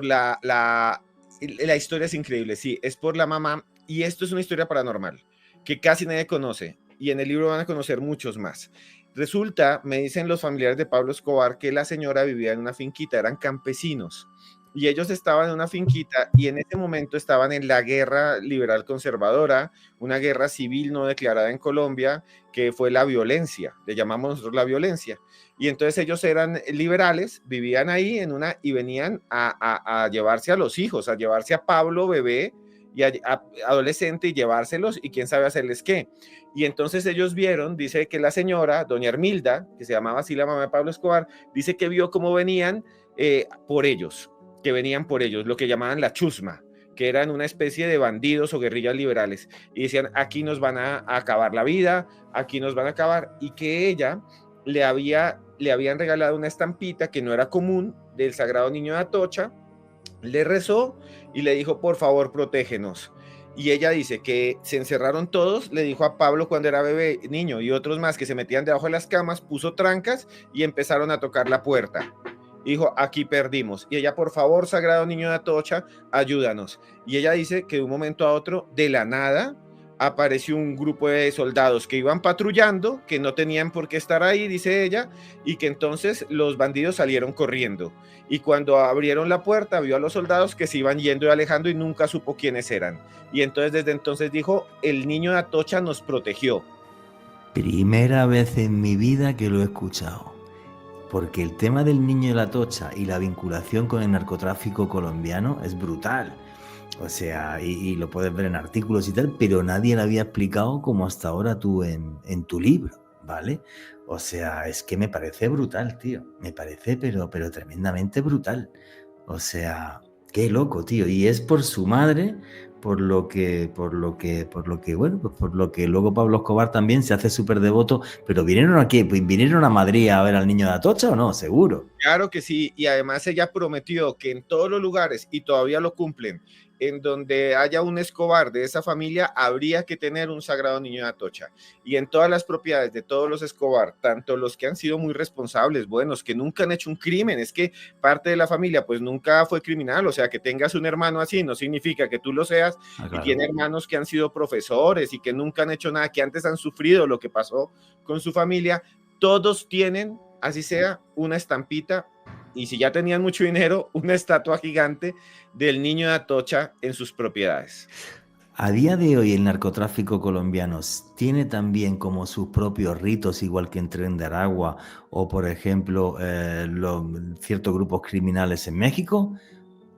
S3: la historia es increíble, sí, es por la mamá, y esto es una historia paranormal que casi nadie conoce, y en el libro van a conocer muchos más. Resulta, me dicen los familiares de Pablo Escobar, que la señora vivía en una finquita, eran campesinos, y ellos estaban en una finquita, y en ese momento estaban en la guerra liberal conservadora, una guerra civil no declarada en Colombia, que fue la violencia, le llamamos nosotros la violencia. Y entonces ellos eran liberales, vivían ahí y venían a llevarse a los hijos, a llevarse a Pablo bebé y a adolescente y llevárselos y quién sabe hacerles qué. Y entonces ellos vieron, dice que la señora, doña Hermilda, que se llamaba así la mamá de Pablo Escobar, dice que vio cómo venían por ellos, lo que llamaban la chusma, que eran una especie de bandidos o guerrillas liberales. Y decían, aquí nos van a acabar la vida, aquí nos van a acabar, y que ella le habían regalado una estampita que no era común del Sagrado Niño de Atocha, le rezó y le dijo, por favor, protégenos. Y ella dice que se encerraron todos, le dijo a Pablo cuando era bebé, niño, y otros más que se metían debajo de las camas, puso trancas y empezaron a tocar la puerta. Dijo, aquí perdimos. Y ella, por favor, Sagrado Niño de Atocha, ayúdanos. Y ella dice que de un momento a otro, de la nada, apareció un grupo de soldados que iban patrullando, que no tenían por qué estar ahí, dice ella, y que entonces los bandidos salieron corriendo. Y cuando abrieron la puerta, vio a los soldados que se iban yendo y alejando y nunca supo quiénes eran. Y entonces desde entonces dijo, el niño de Atocha nos protegió.
S1: Primera vez en mi vida que lo he escuchado. Porque el tema del niño de la Atocha y la vinculación con el narcotráfico colombiano es brutal. O sea, y lo puedes ver en artículos y tal, pero nadie lo había explicado como hasta ahora tú en tu libro, ¿vale? O sea, es que me parece brutal, tío. Me parece, pero tremendamente brutal. O sea, qué loco, tío. Y es por su madre, bueno, pues por lo que luego Pablo Escobar también se hace súper devoto. Pero ¿vinieron aquí? Pues ¿vinieron a Madrid a ver al niño de Atocha o no? Seguro.
S3: Claro que sí, y además ella prometió que en todos los lugares, y todavía lo cumplen, en donde haya un Escobar de esa familia, habría que tener un sagrado niño de Atocha. Y en todas las propiedades de todos los Escobar, tanto los que han sido muy responsables, buenos, que nunca han hecho un crimen, es que parte de la familia pues nunca fue criminal, o sea, que tengas un hermano así no significa que tú lo seas,
S1: Claro.
S3: y tiene hermanos que han sido profesores y que nunca han hecho nada, que antes han sufrido lo que pasó con su familia, todos tienen, así sea, una estampita, y si ya tenían mucho dinero, una estatua gigante del niño de Atocha en sus propiedades.
S1: A día de hoy el narcotráfico colombiano tiene también como sus propios ritos, igual que en Tren de Aragua o, por ejemplo, ciertos grupos criminales en México,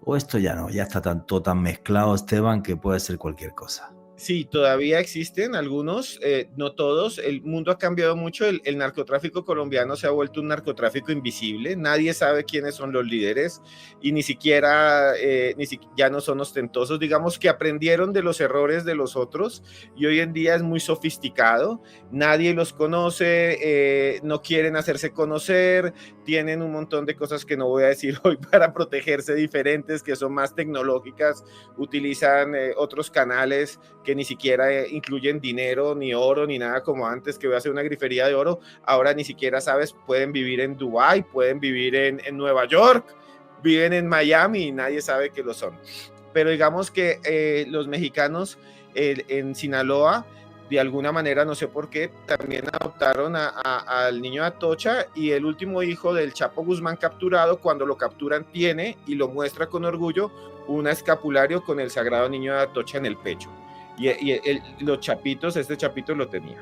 S1: o esto ya no, ya está todo tan mezclado, Esteban, que puede ser cualquier cosa.
S3: Sí, todavía existen algunos, no todos. El mundo ha cambiado mucho. El narcotráfico colombiano se ha vuelto un narcotráfico invisible. Nadie sabe quiénes son los líderes y ni siquiera ya no son ostentosos. Digamos que aprendieron de los errores de los otros y hoy en día es muy sofisticado. Nadie los conoce, no quieren hacerse conocer, tienen un montón de cosas que no voy a decir hoy para protegerse diferentes, que son más tecnológicas, utilizan otros canales que ni siquiera incluyen dinero, ni oro, ni nada como antes, que voy a hacer una grifería de oro. Ahora ni siquiera sabes, pueden vivir en Dubái, pueden vivir en Nueva York, viven en Miami y nadie sabe que lo son. Pero digamos que los mexicanos en Sinaloa, de alguna manera, no sé por qué, también adoptaron al niño de Atocha, y el último hijo del Chapo Guzmán capturado, cuando lo capturan, tiene y lo muestra con orgullo un escapulario con el sagrado niño de Atocha en el pecho. Y los chapitos, este chapito lo tenía.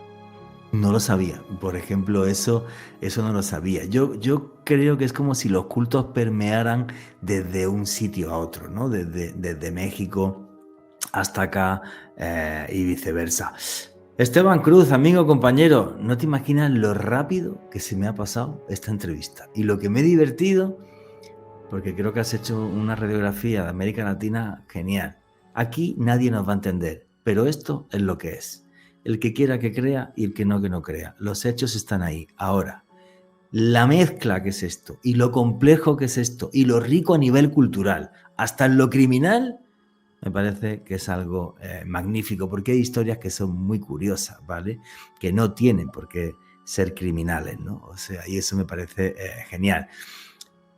S1: No lo sabía, por ejemplo, eso no lo sabía. Yo creo que es como si los cultos permearan desde un sitio a otro, ¿no? Desde México hasta acá y viceversa. Esteban Cruz, amigo, compañero, no te imaginas lo rápido que se me ha pasado esta entrevista y lo que me he divertido, porque creo que has hecho una radiografía de América Latina genial. Aquí nadie nos va a entender, pero esto es lo que es. El que quiera que crea y el que no crea. Los hechos están ahí. Ahora, la mezcla que es esto, y lo complejo que es esto, y lo rico a nivel cultural, hasta en lo criminal, me parece que es algo magnífico, porque hay historias que son muy curiosas, ¿vale? Que no tienen por qué ser criminales, ¿no? O sea, y eso me parece genial.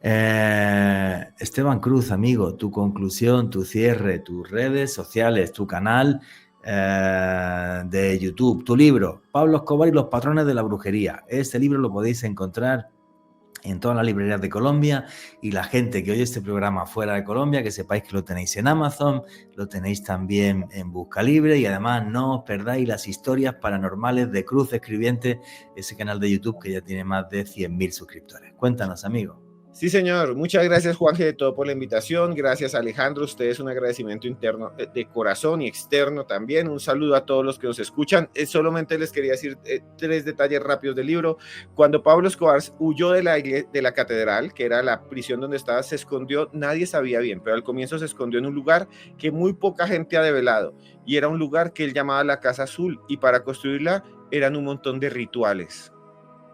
S1: Esteban Cruz, amigo, tu conclusión, tu cierre, tus redes sociales, tu canal de YouTube, tu libro, Pablo Escobar y los patrones de la brujería. Este libro lo podéis encontrar en todas las librerías de Colombia, y la gente que oye este programa fuera de Colombia, que sepáis que lo tenéis en Amazon, lo tenéis también en Busca Libre, y además no os perdáis las historias paranormales de Cruz Escribiente, ese canal de YouTube que ya tiene más de 100.000 suscriptores. Cuéntanos, amigo.
S3: Sí, señor. Muchas gracias, Juanje, de todo por la invitación. Gracias, Alejandro. Ustedes un agradecimiento interno de corazón y externo también. Un saludo a todos los que nos escuchan. Solamente les quería decir 3 detalles rápidos del libro. Cuando Pablo Escobar huyó de la catedral, que era la prisión donde estaba, se escondió. Nadie sabía bien, pero al comienzo se escondió en un lugar que muy poca gente ha develado. Y era un lugar que él llamaba la Casa Azul. Y para construirla eran un montón de rituales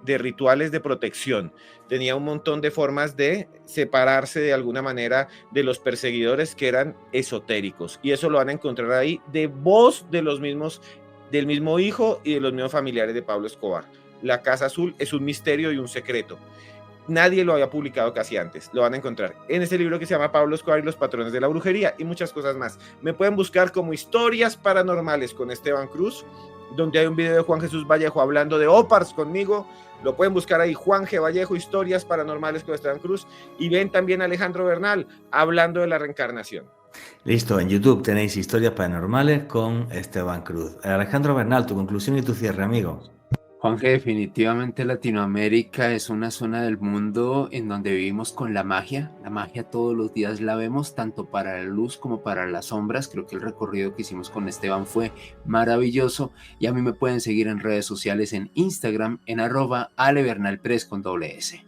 S3: de protección. Tenía un montón de formas de separarse de alguna manera de los perseguidores que eran esotéricos, y eso lo van a encontrar ahí de voz de los mismos, del mismo hijo y de los mismos familiares de Pablo Escobar. La Casa Azul es un misterio y un secreto. Nadie lo había publicado casi antes. Lo van a encontrar en ese libro que se llama Pablo Escobar y los patrones de la brujería, y muchas cosas más. Me pueden buscar como Historias Paranormales con Esteban Cruz, donde hay un video de Juan Jesús Vallejo hablando de OPARS conmigo. Lo pueden buscar ahí, Juan G. Vallejo, Historias Paranormales con Esteban Cruz, y ven también a Alejandro Bernal hablando de la reencarnación.
S1: Listo, en YouTube tenéis Historias Paranormales con Esteban Cruz. Alejandro Bernal, tu conclusión y tu cierre, amigo.
S2: Juanje, definitivamente Latinoamérica es una zona del mundo en donde vivimos con la magia. La magia todos los días la vemos, tanto para la luz como para las sombras. Creo que el recorrido que hicimos con Esteban fue maravilloso, y a mí me pueden seguir en redes sociales, en Instagram, en @alebernalpress con doble S.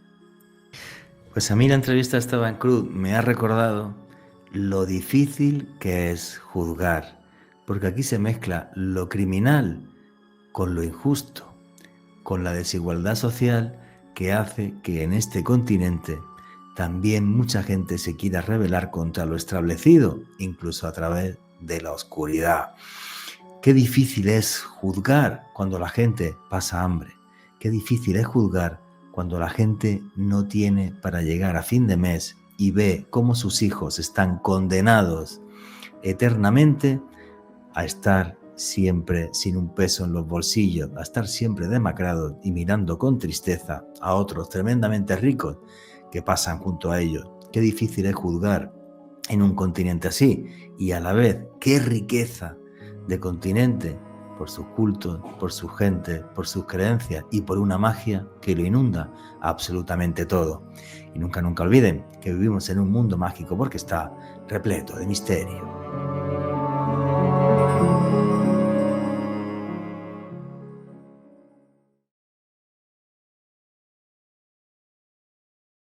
S1: Pues a mí la entrevista a Esteban Cruz me ha recordado lo difícil que es juzgar, porque aquí se mezcla lo criminal con lo injusto, con la desigualdad social que hace que en este continente también mucha gente se quiera rebelar contra lo establecido, incluso a través de la oscuridad. Qué difícil es juzgar cuando la gente pasa hambre. Qué difícil es juzgar cuando la gente no tiene para llegar a fin de mes y ve cómo sus hijos están condenados eternamente a estar siempre sin un peso en los bolsillos, a estar siempre demacrados y mirando con tristeza a otros tremendamente ricos que pasan junto a ellos. Qué difícil es juzgar en un continente así, y a la vez qué riqueza de continente por sus cultos, por su gente, por sus creencias y por una magia que lo inunda absolutamente todo. Y nunca olviden que vivimos en un mundo mágico porque está repleto de misterio.